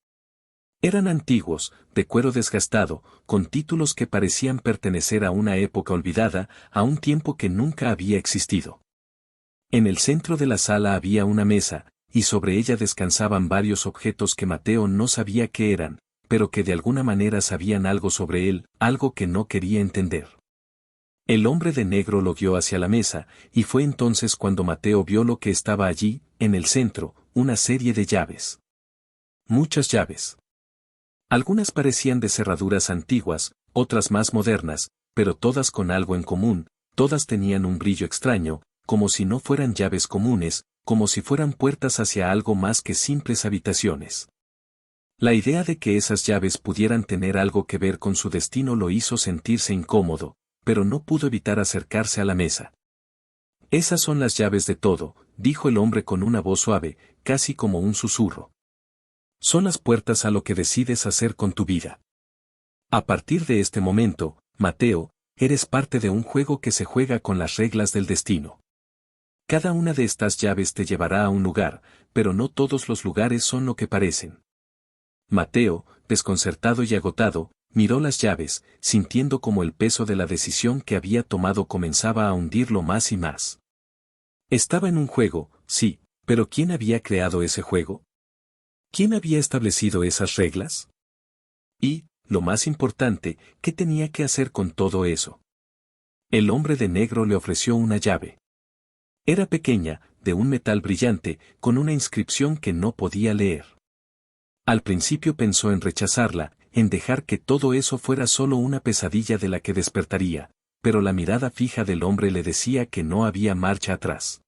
Eran antiguos, de cuero desgastado, con títulos que parecían pertenecer a una época olvidada, a un tiempo que nunca había existido. En el centro de la sala había una mesa, y sobre ella descansaban varios objetos que Mateo no sabía qué eran, pero que de alguna manera sabían algo sobre él, algo que no quería entender. El hombre de negro lo guió hacia la mesa, y fue entonces cuando Mateo vio lo que estaba allí, en el centro, una serie de llaves. Muchas llaves. Algunas parecían de cerraduras antiguas, otras más modernas, pero todas con algo en común, todas tenían un brillo extraño, como si no fueran llaves comunes, como si fueran puertas hacia algo más que simples habitaciones. La idea de que esas llaves pudieran tener algo que ver con su destino lo hizo sentirse incómodo, pero no pudo evitar acercarse a la mesa. Esas son las llaves de todo, dijo el hombre con una voz suave, casi como un susurro. Son las puertas a lo que decides hacer con tu vida. A partir de este momento, Mateo, eres parte de un juego que se juega con las reglas del destino. Cada una de estas llaves te llevará a un lugar, pero no todos los lugares son lo que parecen. Mateo, desconcertado y agotado, miró las llaves, sintiendo como el peso de la decisión que había tomado comenzaba a hundirlo más y más. Estaba en un juego, sí, pero ¿quién había creado ese juego? ¿Quién había establecido esas reglas? Y, lo más importante, ¿qué tenía que hacer con todo eso? El hombre de negro le ofreció una llave. Era pequeña, de un metal brillante, con una inscripción que no podía leer. Al principio pensó en rechazarla, en dejar que todo eso fuera solo una pesadilla de la que despertaría, pero la mirada fija del hombre le decía que no había marcha atrás.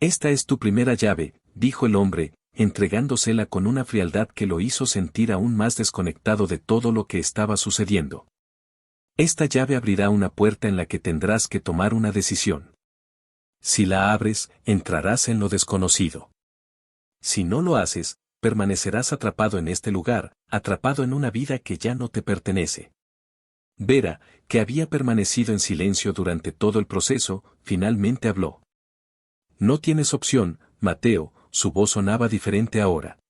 Esta es tu primera llave, dijo el hombre, entregándosela con una frialdad que lo hizo sentir aún más desconectado de todo lo que estaba sucediendo. Esta llave abrirá una puerta en la que tendrás que tomar una decisión. Si la abres, entrarás en lo desconocido. Si no lo haces, permanecerás atrapado en este lugar, atrapado en una vida que ya no te pertenece. Vera, que había permanecido en silencio durante todo el proceso, finalmente habló. No tienes opción, Mateo, su voz sonaba diferente ahora.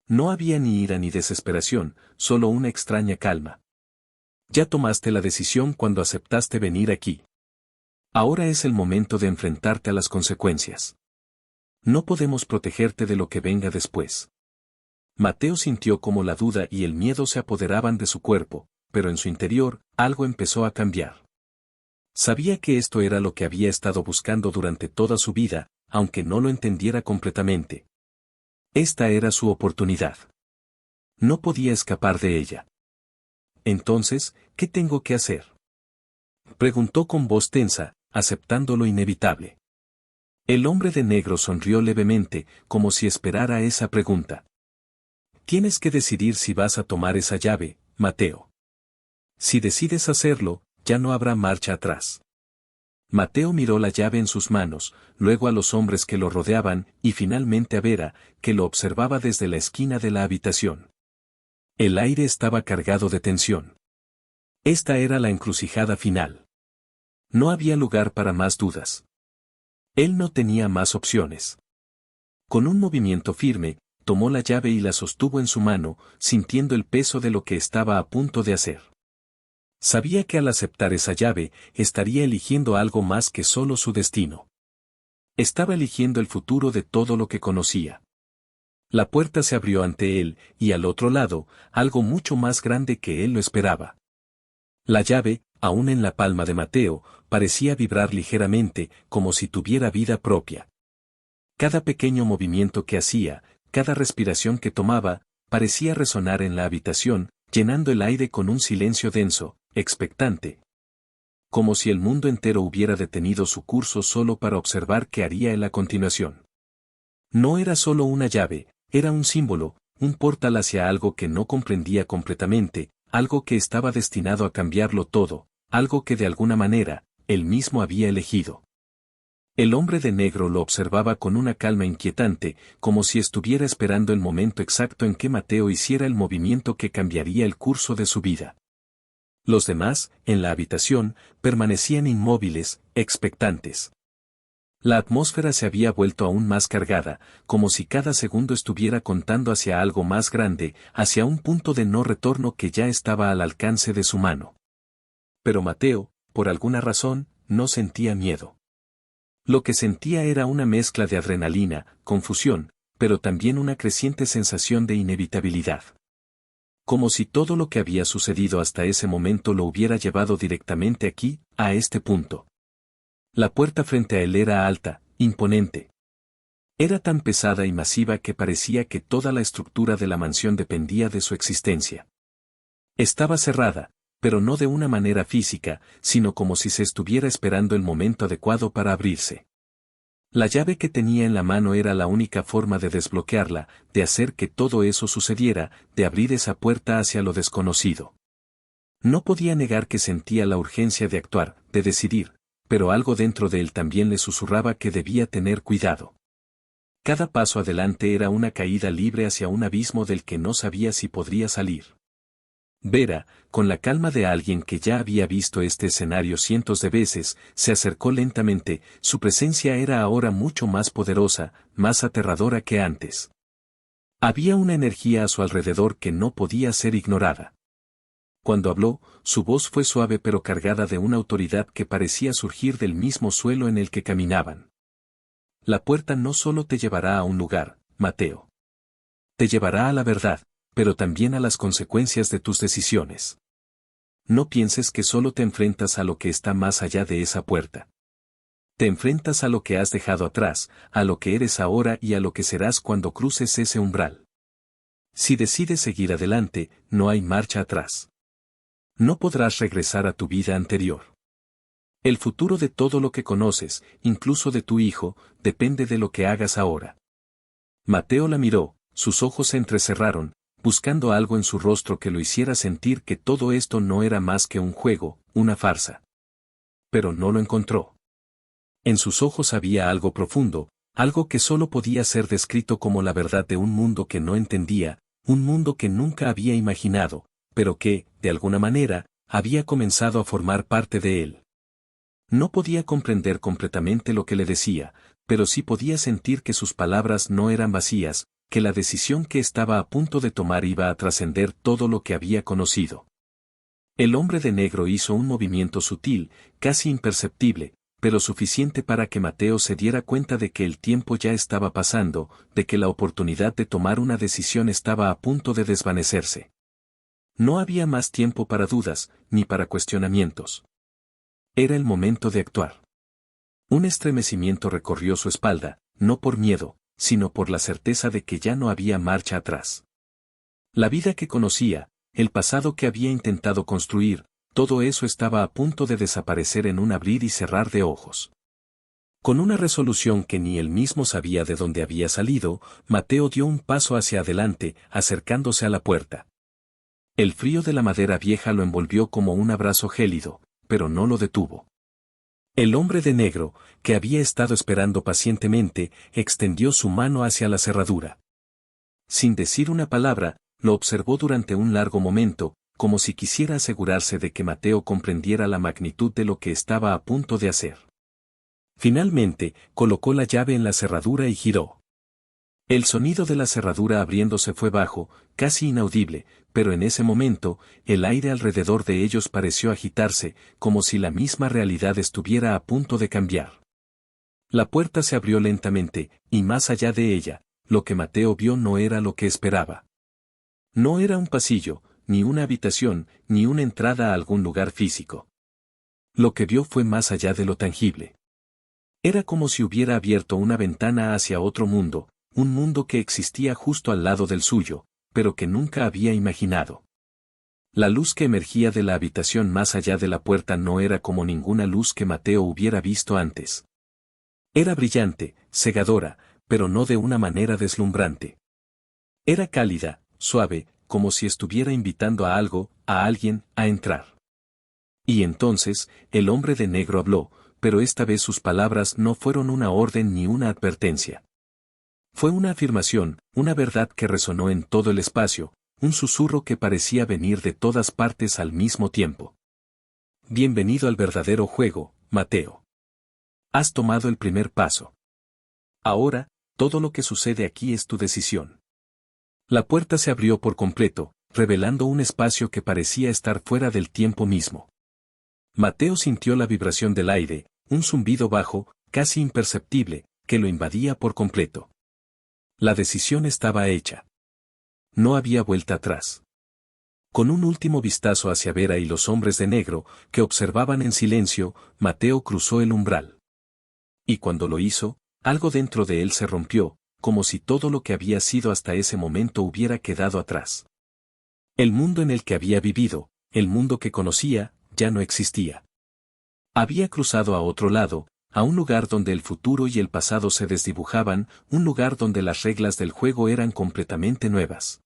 No había ni ira ni desesperación, solo una extraña calma. Ya tomaste la decisión cuando aceptaste venir aquí. Ahora es el momento de enfrentarte a las consecuencias. No podemos protegerte de lo que venga después. Mateo sintió como la duda y el miedo se apoderaban de su cuerpo, pero en su interior, algo empezó a cambiar. Sabía que esto era lo que había estado buscando durante toda su vida, aunque no lo entendiera completamente. Esta era su oportunidad. No podía escapar de ella. Entonces, ¿qué tengo que hacer? Preguntó con voz tensa, aceptando lo inevitable. El hombre de negro sonrió levemente, como si esperara esa pregunta. Tienes que decidir si vas a tomar esa llave, Mateo. Si decides hacerlo, ya no habrá marcha atrás. Mateo miró la llave en sus manos, luego a los hombres que lo rodeaban, y finalmente a Vera, que lo observaba desde la esquina de la habitación. El aire estaba cargado de tensión. Esta era la encrucijada final. No había lugar para más dudas. Él no tenía más opciones. Con un movimiento firme, tomó la llave y la sostuvo en su mano, sintiendo el peso de lo que estaba a punto de hacer. Sabía que al aceptar esa llave, estaría eligiendo algo más que solo su destino. Estaba eligiendo el futuro de todo lo que conocía. La puerta se abrió ante él, y al otro lado, algo mucho más grande que él lo esperaba. La llave, aún en la palma de Mateo, parecía vibrar ligeramente, como si tuviera vida propia. Cada pequeño movimiento que hacía, cada respiración que tomaba, parecía resonar en la habitación, llenando el aire con un silencio denso, expectante. Como si el mundo entero hubiera detenido su curso solo para observar qué haría él a continuación. No era solo una llave, era un símbolo, un portal hacia algo que no comprendía completamente, algo que estaba destinado a cambiarlo todo, algo que de alguna manera, él mismo había elegido. El hombre de negro lo observaba con una calma inquietante, como si estuviera esperando el momento exacto en que Mateo hiciera el movimiento que cambiaría el curso de su vida. Los demás, en la habitación, permanecían inmóviles, expectantes. La atmósfera se había vuelto aún más cargada, como si cada segundo estuviera contando hacia algo más grande, hacia un punto de no retorno que ya estaba al alcance de su mano. Pero Mateo, por alguna razón, no sentía miedo. Lo que sentía era una mezcla de adrenalina, confusión, pero también una creciente sensación de inevitabilidad. Como si todo lo que había sucedido hasta ese momento lo hubiera llevado directamente aquí, a este punto. La puerta frente a él era alta, imponente. Era tan pesada y masiva que parecía que toda la estructura de la mansión dependía de su existencia. Estaba cerrada, pero no de una manera física, sino como si se estuviera esperando el momento adecuado para abrirse. La llave que tenía en la mano era la única forma de desbloquearla, de hacer que todo eso sucediera, de abrir esa puerta hacia lo desconocido. No podía negar que sentía la urgencia de actuar, de decidir, pero algo dentro de él también le susurraba que debía tener cuidado. Cada paso adelante era una caída libre hacia un abismo del que no sabía si podría salir. Vera, con la calma de alguien que ya había visto este escenario cientos de veces, se acercó lentamente, su presencia era ahora mucho más poderosa, más aterradora que antes. Había una energía a su alrededor que no podía ser ignorada. Cuando habló, su voz fue suave pero cargada de una autoridad que parecía surgir del mismo suelo en el que caminaban. La puerta no solo te llevará a un lugar, Mateo. Te llevará a la verdad, pero también a las consecuencias de tus decisiones. No pienses que solo te enfrentas a lo que está más allá de esa puerta. Te enfrentas a lo que has dejado atrás, a lo que eres ahora y a lo que serás cuando cruces ese umbral. Si decides seguir adelante, no hay marcha atrás. No podrás regresar a tu vida anterior. El futuro de todo lo que conoces, incluso de tu hijo, depende de lo que hagas ahora. Mateo la miró, sus ojos se entrecerraron, buscando algo en su rostro que lo hiciera sentir que todo esto no era más que un juego, una farsa. Pero no lo encontró. En sus ojos había algo profundo, algo que solo podía ser descrito como la verdad de un mundo que no entendía, un mundo que nunca había imaginado, pero que, de alguna manera, había comenzado a formar parte de él. No podía comprender completamente lo que le decía, pero sí podía sentir que sus palabras no eran vacías, que la decisión que estaba a punto de tomar iba a trascender todo lo que había conocido. El hombre de negro hizo un movimiento sutil, casi imperceptible, pero suficiente para que Mateo se diera cuenta de que el tiempo ya estaba pasando, de que la oportunidad de tomar una decisión estaba a punto de desvanecerse. No había más tiempo para dudas, ni para cuestionamientos. Era el momento de actuar. Un estremecimiento recorrió su espalda, no por miedo, sino por la certeza de que ya no había marcha atrás. La vida que conocía, el pasado que había intentado construir, todo eso estaba a punto de desaparecer en un abrir y cerrar de ojos. Con una resolución que ni él mismo sabía de dónde había salido, Mateo dio un paso hacia adelante, acercándose a la puerta. El frío de la madera vieja lo envolvió como un abrazo gélido, pero no lo detuvo. El hombre de negro, que había estado esperando pacientemente, extendió su mano hacia la cerradura. Sin decir una palabra, lo observó durante un largo momento, como si quisiera asegurarse de que Mateo comprendiera la magnitud de lo que estaba a punto de hacer. Finalmente, colocó la llave en la cerradura y giró. El sonido de la cerradura abriéndose fue bajo, casi inaudible, pero en ese momento, el aire alrededor de ellos pareció agitarse, como si la misma realidad estuviera a punto de cambiar. La puerta se abrió lentamente, y más allá de ella, lo que Mateo vio no era lo que esperaba. No era un pasillo, ni una habitación, ni una entrada a algún lugar físico. Lo que vio fue más allá de lo tangible. Era como si hubiera abierto una ventana hacia otro mundo, un mundo que existía justo al lado del suyo, pero que nunca había imaginado. La luz que emergía de la habitación más allá de la puerta no era como ninguna luz que Mateo hubiera visto antes. Era brillante, cegadora, pero no de una manera deslumbrante. Era cálida, suave, como si estuviera invitando a algo, a alguien, a entrar. Y entonces, el hombre de negro habló, pero esta vez sus palabras no fueron una orden ni una advertencia. Fue una afirmación, una verdad que resonó en todo el espacio, un susurro que parecía venir de todas partes al mismo tiempo. Bienvenido al verdadero juego, Mateo. Has tomado el primer paso. Ahora, todo lo que sucede aquí es tu decisión. La puerta se abrió por completo, revelando un espacio que parecía estar fuera del tiempo mismo. Mateo sintió la vibración del aire, un zumbido bajo, casi imperceptible, que lo invadía por completo. La decisión estaba hecha. No había vuelta atrás. Con un último vistazo hacia Vera y los hombres de negro, que observaban en silencio, Mateo cruzó el umbral. Y cuando lo hizo, algo dentro de él se rompió, como si todo lo que había sido hasta ese momento hubiera quedado atrás. El mundo en el que había vivido, el mundo que conocía, ya no existía. Había cruzado a otro lado, a un lugar donde el futuro y el pasado se desdibujaban, un lugar donde las reglas del juego eran completamente nuevas.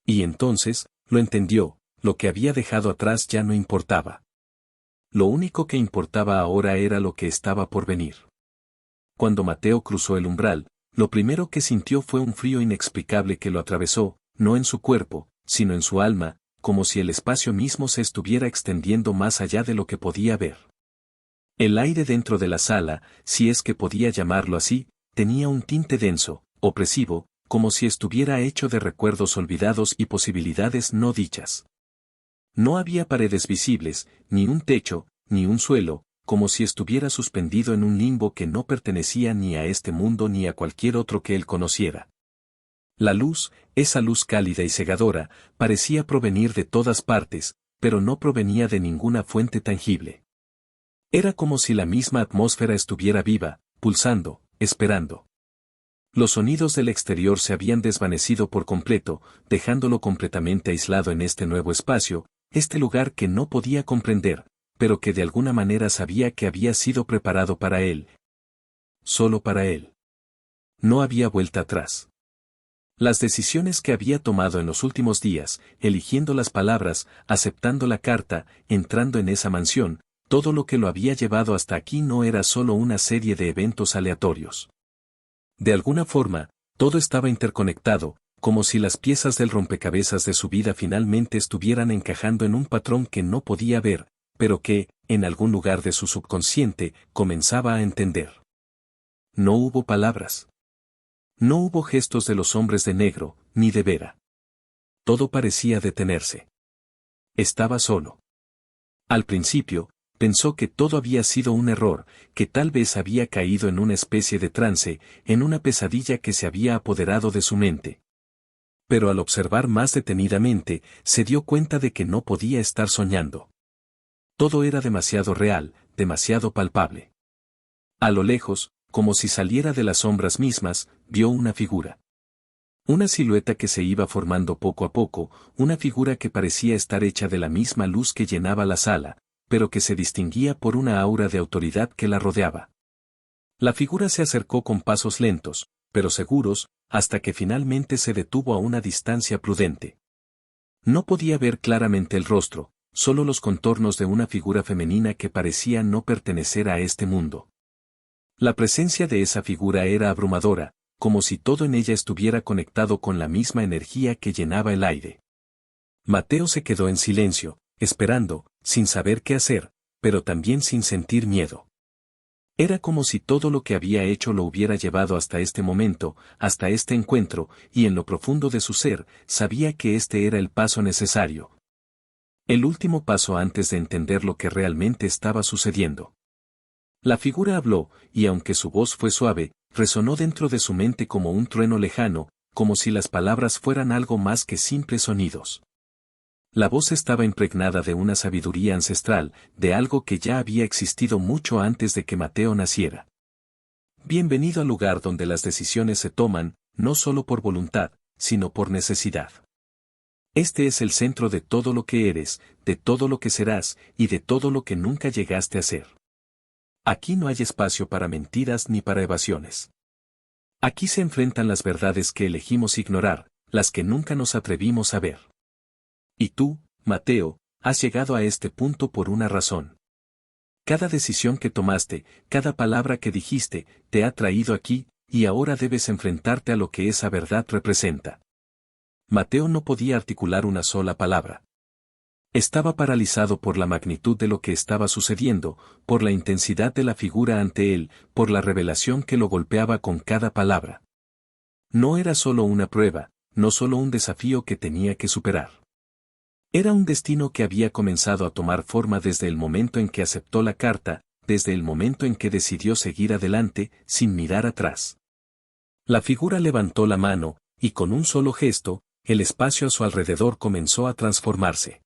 Y entonces, lo entendió, lo que había dejado atrás ya no importaba. Lo único que importaba ahora era lo que estaba por venir. Cuando Mateo cruzó el umbral, lo primero que sintió fue un frío inexplicable que lo atravesó, no en su cuerpo, sino en su alma, como si el espacio mismo se estuviera extendiendo más allá de lo que podía ver. El aire dentro de la sala, si es que podía llamarlo así, tenía un tinte denso, opresivo, como si estuviera hecho de recuerdos olvidados y posibilidades no dichas. No había paredes visibles, ni un techo, ni un suelo, como si estuviera suspendido en un limbo que no pertenecía ni a este mundo ni a cualquier otro que él conociera. La luz, esa luz cálida y cegadora, parecía provenir de todas partes, pero no provenía de ninguna fuente tangible. Era como si la misma atmósfera estuviera viva, pulsando, esperando. Los sonidos del exterior se habían desvanecido por completo, dejándolo completamente aislado en este nuevo espacio, este lugar que no podía comprender, pero que de alguna manera sabía que había sido preparado para él. Solo para él. No había vuelta atrás. Las decisiones que había tomado en los últimos días, eligiendo las palabras, aceptando la carta, entrando en esa mansión, todo lo que lo había llevado hasta aquí no era solo una serie de eventos aleatorios. De alguna forma, todo estaba interconectado, como si las piezas del rompecabezas de su vida finalmente estuvieran encajando en un patrón que no podía ver, pero que, en algún lugar de su subconsciente, comenzaba a entender. No hubo palabras. No hubo gestos de los hombres de negro, ni de Vera. Todo parecía detenerse. Estaba solo. Al principio, pensó que todo había sido un error, que tal vez había caído en una especie de trance, en una pesadilla que se había apoderado de su mente. Pero al observar más detenidamente, se dio cuenta de que no podía estar soñando. Todo era demasiado real, demasiado palpable. A lo lejos, como si saliera de las sombras mismas, vio una figura. Una silueta que se iba formando poco a poco, una figura que parecía estar hecha de la misma luz que llenaba la sala, pero que se distinguía por una aura de autoridad que la rodeaba. La figura se acercó con pasos lentos, pero seguros, hasta que finalmente se detuvo a una distancia prudente. No podía ver claramente el rostro, solo los contornos de una figura femenina que parecía no pertenecer a este mundo. La presencia de esa figura era abrumadora, como si todo en ella estuviera conectado con la misma energía que llenaba el aire. Mateo se quedó en silencio, esperando, sin saber qué hacer, pero también sin sentir miedo. Era como si todo lo que había hecho lo hubiera llevado hasta este momento, hasta este encuentro, y en lo profundo de su ser, sabía que este era el paso necesario. El último paso antes de entender lo que realmente estaba sucediendo. La figura habló, y aunque su voz fue suave, resonó dentro de su mente como un trueno lejano, como si las palabras fueran algo más que simples sonidos. La voz estaba impregnada de una sabiduría ancestral, de algo que ya había existido mucho antes de que Mateo naciera. Bienvenido al lugar donde las decisiones se toman, no solo por voluntad, sino por necesidad. Este es el centro de todo lo que eres, de todo lo que serás, y de todo lo que nunca llegaste a ser. Aquí no hay espacio para mentiras ni para evasiones. Aquí se enfrentan las verdades que elegimos ignorar, las que nunca nos atrevimos a ver. Y tú, Mateo, has llegado a este punto por una razón. Cada decisión que tomaste, cada palabra que dijiste, te ha traído aquí, y ahora debes enfrentarte a lo que esa verdad representa. Mateo no podía articular una sola palabra. Estaba paralizado por la magnitud de lo que estaba sucediendo, por la intensidad de la figura ante él, por la revelación que lo golpeaba con cada palabra. No era solo una prueba, no solo un desafío que tenía que superar. Era un destino que había comenzado a tomar forma desde el momento en que aceptó la carta, desde el momento en que decidió seguir adelante, sin mirar atrás. La figura levantó la mano, y con un solo gesto, el espacio a su alrededor comenzó a transformarse.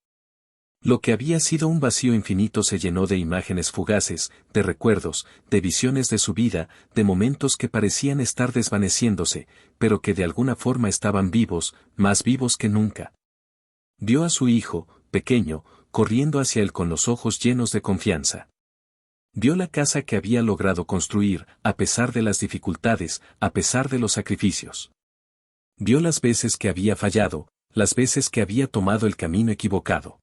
Lo que había sido un vacío infinito se llenó de imágenes fugaces, de recuerdos, de visiones de su vida, de momentos que parecían estar desvaneciéndose, pero que de alguna forma estaban vivos, más vivos que nunca. Vio a su hijo, pequeño, corriendo hacia él con los ojos llenos de confianza. Vio la casa que había logrado construir, a pesar de las dificultades, a pesar de los sacrificios. Vio las veces que había fallado, las veces que había tomado el camino equivocado.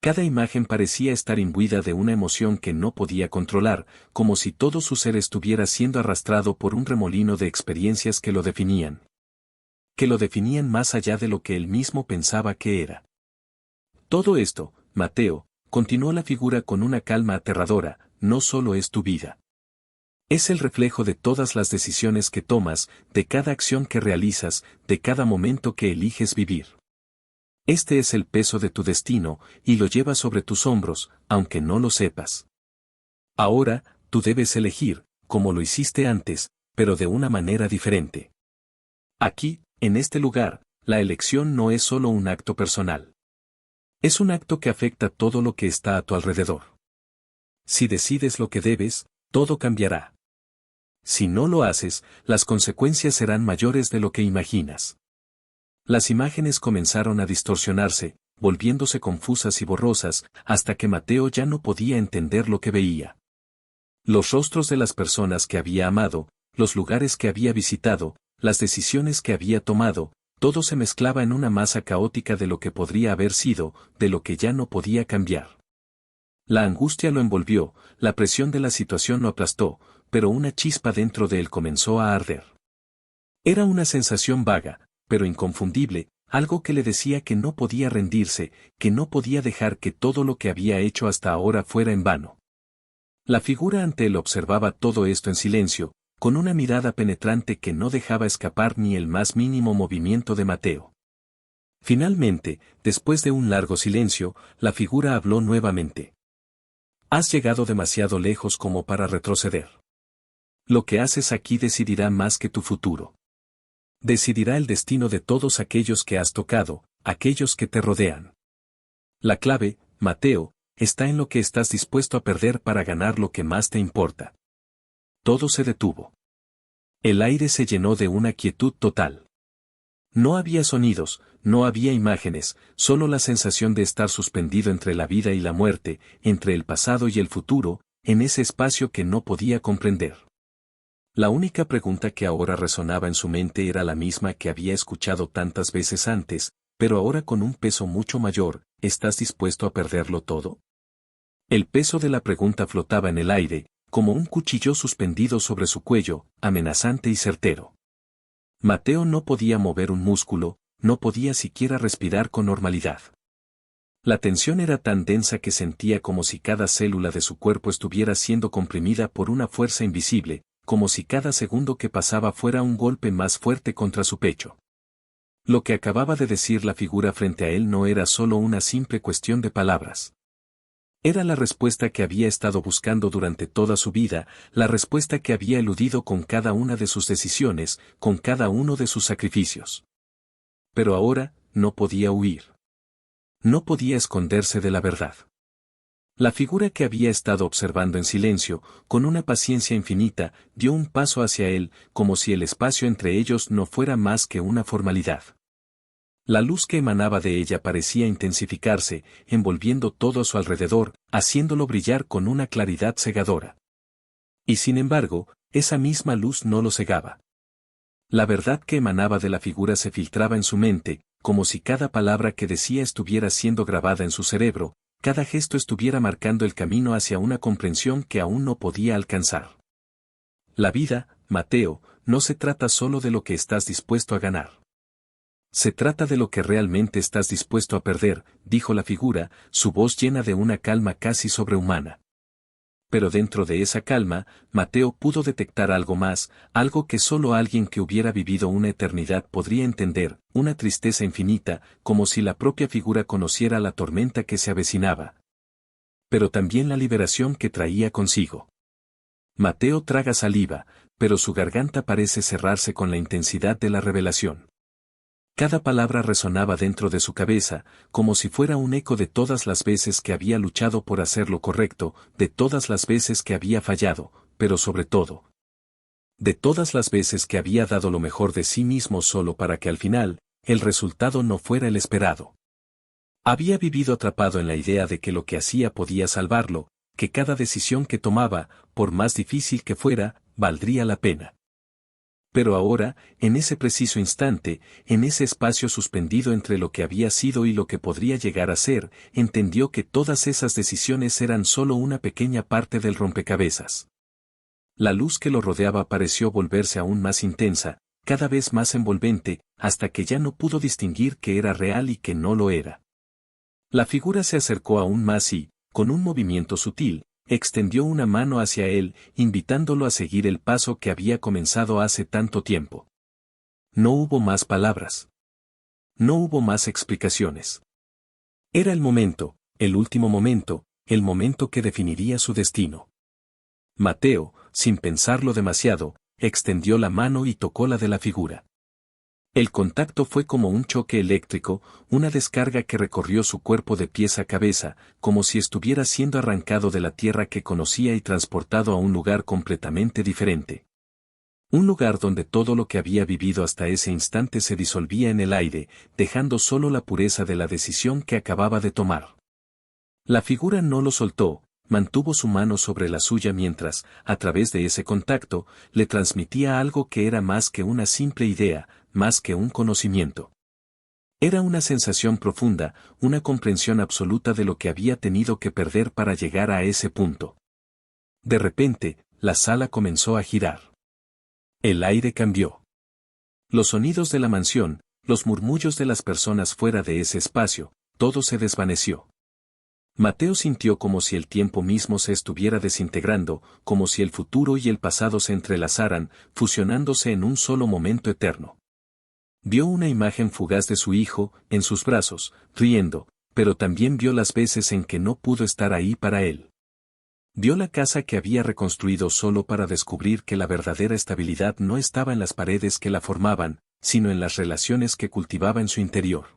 Cada imagen parecía estar imbuida de una emoción que no podía controlar, como si todo su ser estuviera siendo arrastrado por un remolino de experiencias que lo definían. Que lo definían más allá de lo que él mismo pensaba que era. Todo esto, Mateo, continuó la figura con una calma aterradora, no solo es tu vida. Es el reflejo de todas las decisiones que tomas, de cada acción que realizas, de cada momento que eliges vivir. Este es el peso de tu destino, y lo llevas sobre tus hombros, aunque no lo sepas. Ahora, tú debes elegir, como lo hiciste antes, pero de una manera diferente. Aquí, en este lugar, la elección no es solo un acto personal. Es un acto que afecta todo lo que está a tu alrededor. Si decides lo que debes, todo cambiará. Si no lo haces, las consecuencias serán mayores de lo que imaginas. Las imágenes comenzaron a distorsionarse, volviéndose confusas y borrosas, hasta que Mateo ya no podía entender lo que veía. Los rostros de las personas que había amado, los lugares que había visitado, las decisiones que había tomado, todo se mezclaba en una masa caótica de lo que podría haber sido, de lo que ya no podía cambiar. La angustia lo envolvió, la presión de la situación lo aplastó, pero una chispa dentro de él comenzó a arder. Era una sensación vaga, pero inconfundible, algo que le decía que no podía rendirse, que no podía dejar que todo lo que había hecho hasta ahora fuera en vano. La figura ante él observaba todo esto en silencio, con una mirada penetrante que no dejaba escapar ni el más mínimo movimiento de Mateo. Finalmente, después de un largo silencio, la figura habló nuevamente. Has llegado demasiado lejos como para retroceder. Lo que haces aquí decidirá más que tu futuro. Decidirá el destino de todos aquellos que has tocado, aquellos que te rodean. La clave, Mateo, está en lo que estás dispuesto a perder para ganar lo que más te importa. Todo se detuvo. El aire se llenó de una quietud total. No había sonidos, no había imágenes, solo la sensación de estar suspendido entre la vida y la muerte, entre el pasado y el futuro, en ese espacio que no podía comprender. La única pregunta que ahora resonaba en su mente era la misma que había escuchado tantas veces antes, pero ahora con un peso mucho mayor, ¿estás dispuesto a perderlo todo? El peso de la pregunta flotaba en el aire, como un cuchillo suspendido sobre su cuello, amenazante y certero. Mateo no podía mover un músculo, no podía siquiera respirar con normalidad. La tensión era tan densa que sentía como si cada célula de su cuerpo estuviera siendo comprimida por una fuerza invisible, como si cada segundo que pasaba fuera un golpe más fuerte contra su pecho. Lo que acababa de decir la figura frente a él no era solo una simple cuestión de palabras. Era la respuesta que había estado buscando durante toda su vida, la respuesta que había eludido con cada una de sus decisiones, con cada uno de sus sacrificios. Pero ahora, no podía huir. No podía esconderse de la verdad. La figura que había estado observando en silencio, con una paciencia infinita, dio un paso hacia él, como si el espacio entre ellos no fuera más que una formalidad. La luz que emanaba de ella parecía intensificarse, envolviendo todo a su alrededor, haciéndolo brillar con una claridad cegadora. Y sin embargo, esa misma luz no lo cegaba. La verdad que emanaba de la figura se filtraba en su mente, como si cada palabra que decía estuviera siendo grabada en su cerebro, cada gesto estuviera marcando el camino hacia una comprensión que aún no podía alcanzar. La vida, Mateo, no se trata solo de lo que estás dispuesto a ganar. Se trata de lo que realmente estás dispuesto a perder, dijo la figura, su voz llena de una calma casi sobrehumana. Pero dentro de esa calma, Mateo pudo detectar algo más, algo que solo alguien que hubiera vivido una eternidad podría entender, una tristeza infinita, como si la propia figura conociera la tormenta que se avecinaba. Pero también la liberación que traía consigo. Mateo traga saliva, pero su garganta parece cerrarse con la intensidad de la revelación. Cada palabra resonaba dentro de su cabeza, como si fuera un eco de todas las veces que había luchado por hacer lo correcto, de todas las veces que había fallado, pero sobre todo, de todas las veces que había dado lo mejor de sí mismo solo para que al final, el resultado no fuera el esperado. Había vivido atrapado en la idea de que lo que hacía podía salvarlo, que cada decisión que tomaba, por más difícil que fuera, valdría la pena. Pero ahora, en ese preciso instante, en ese espacio suspendido entre lo que había sido y lo que podría llegar a ser, entendió que todas esas decisiones eran solo una pequeña parte del rompecabezas. La luz que lo rodeaba pareció volverse aún más intensa, cada vez más envolvente, hasta que ya no pudo distinguir que era real y que no lo era. La figura se acercó aún más y, con un movimiento sutil, extendió una mano hacia él, invitándolo a seguir el paso que había comenzado hace tanto tiempo. No hubo más palabras. No hubo más explicaciones. Era el momento, el último momento, el momento que definiría su destino. Mateo, sin pensarlo demasiado, extendió la mano y tocó la de la figura. El contacto fue como un choque eléctrico, una descarga que recorrió su cuerpo de pies a cabeza, como si estuviera siendo arrancado de la tierra que conocía y transportado a un lugar completamente diferente. Un lugar donde todo lo que había vivido hasta ese instante se disolvía en el aire, dejando solo la pureza de la decisión que acababa de tomar. La figura no lo soltó, mantuvo su mano sobre la suya mientras, a través de ese contacto, le transmitía algo que era más que una simple idea, más que un conocimiento. Era una sensación profunda, una comprensión absoluta de lo que había tenido que perder para llegar a ese punto. De repente, la sala comenzó a girar. El aire cambió. Los sonidos de la mansión, los murmullos de las personas fuera de ese espacio, todo se desvaneció. Mateo sintió como si el tiempo mismo se estuviera desintegrando, como si el futuro y el pasado se entrelazaran, fusionándose en un solo momento eterno. Vio una imagen fugaz de su hijo, en sus brazos, riendo, pero también vio las veces en que no pudo estar ahí para él. Vio la casa que había reconstruido solo para descubrir que la verdadera estabilidad no estaba en las paredes que la formaban, sino en las relaciones que cultivaba en su interior.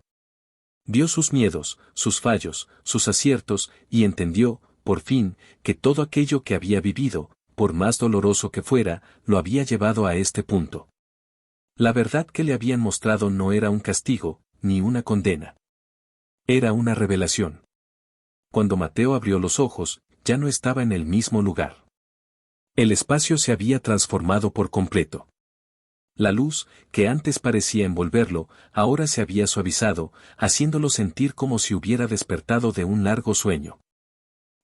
Vio sus miedos, sus fallos, sus aciertos, y entendió, por fin, que todo aquello que había vivido, por más doloroso que fuera, lo había llevado a este punto. La verdad que le habían mostrado no era un castigo, ni una condena. Era una revelación. Cuando Mateo abrió los ojos, ya no estaba en el mismo lugar. El espacio se había transformado por completo. La luz, que antes parecía envolverlo, ahora se había suavizado, haciéndolo sentir como si hubiera despertado de un largo sueño.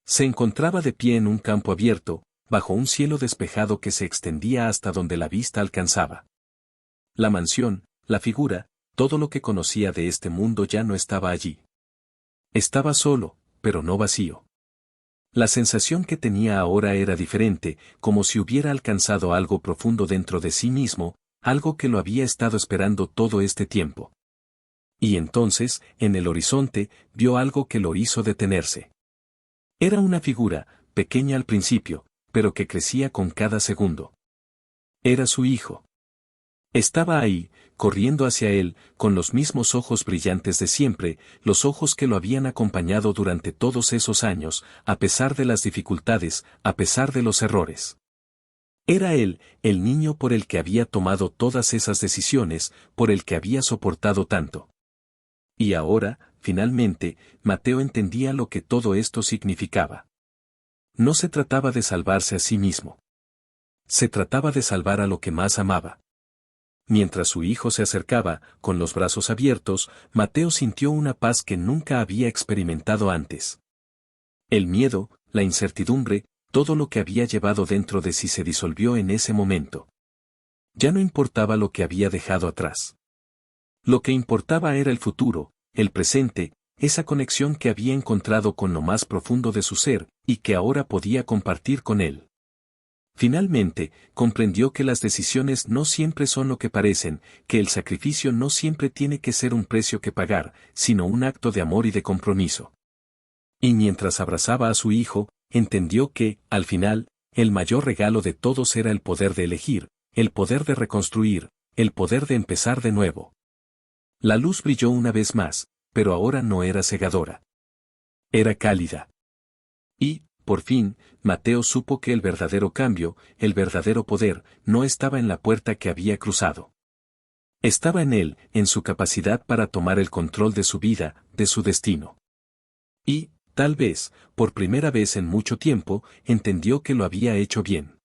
Se encontraba de pie en un campo abierto, bajo un cielo despejado que se extendía hasta donde la vista alcanzaba. La mansión, la figura, todo lo que conocía de este mundo ya no estaba allí. Estaba solo, pero no vacío. La sensación que tenía ahora era diferente, como si hubiera alcanzado algo profundo dentro de sí mismo, algo que lo había estado esperando todo este tiempo. Y entonces, en el horizonte, vio algo que lo hizo detenerse. Era una figura, pequeña al principio, pero que crecía con cada segundo. Era su hijo. Estaba ahí, corriendo hacia él, con los mismos ojos brillantes de siempre, los ojos que lo habían acompañado durante todos esos años, a pesar de las dificultades, a pesar de los errores. Era él, el niño por el que había tomado todas esas decisiones, por el que había soportado tanto. Y ahora, finalmente, Mateo entendía lo que todo esto significaba. No se trataba de salvarse a sí mismo. Se trataba de salvar a lo que más amaba. Mientras su hijo se acercaba, con los brazos abiertos, Mateo sintió una paz que nunca había experimentado antes. El miedo, la incertidumbre, todo lo que había llevado dentro de sí se disolvió en ese momento. Ya no importaba lo que había dejado atrás. Lo que importaba era el futuro, el presente, esa conexión que había encontrado con lo más profundo de su ser, y que ahora podía compartir con él. Finalmente, comprendió que las decisiones no siempre son lo que parecen, que el sacrificio no siempre tiene que ser un precio que pagar, sino un acto de amor y de compromiso. Y mientras abrazaba a su hijo, entendió que, al final, el mayor regalo de todos era el poder de elegir, el poder de reconstruir, el poder de empezar de nuevo. La luz brilló una vez más, pero ahora no era cegadora. Era cálida. Y, por fin, Mateo supo que el verdadero cambio, el verdadero poder, no estaba en la puerta que había cruzado. Estaba en él, en su capacidad para tomar el control de su vida, de su destino. Y, tal vez, por primera vez en mucho tiempo, entendió que lo había hecho bien.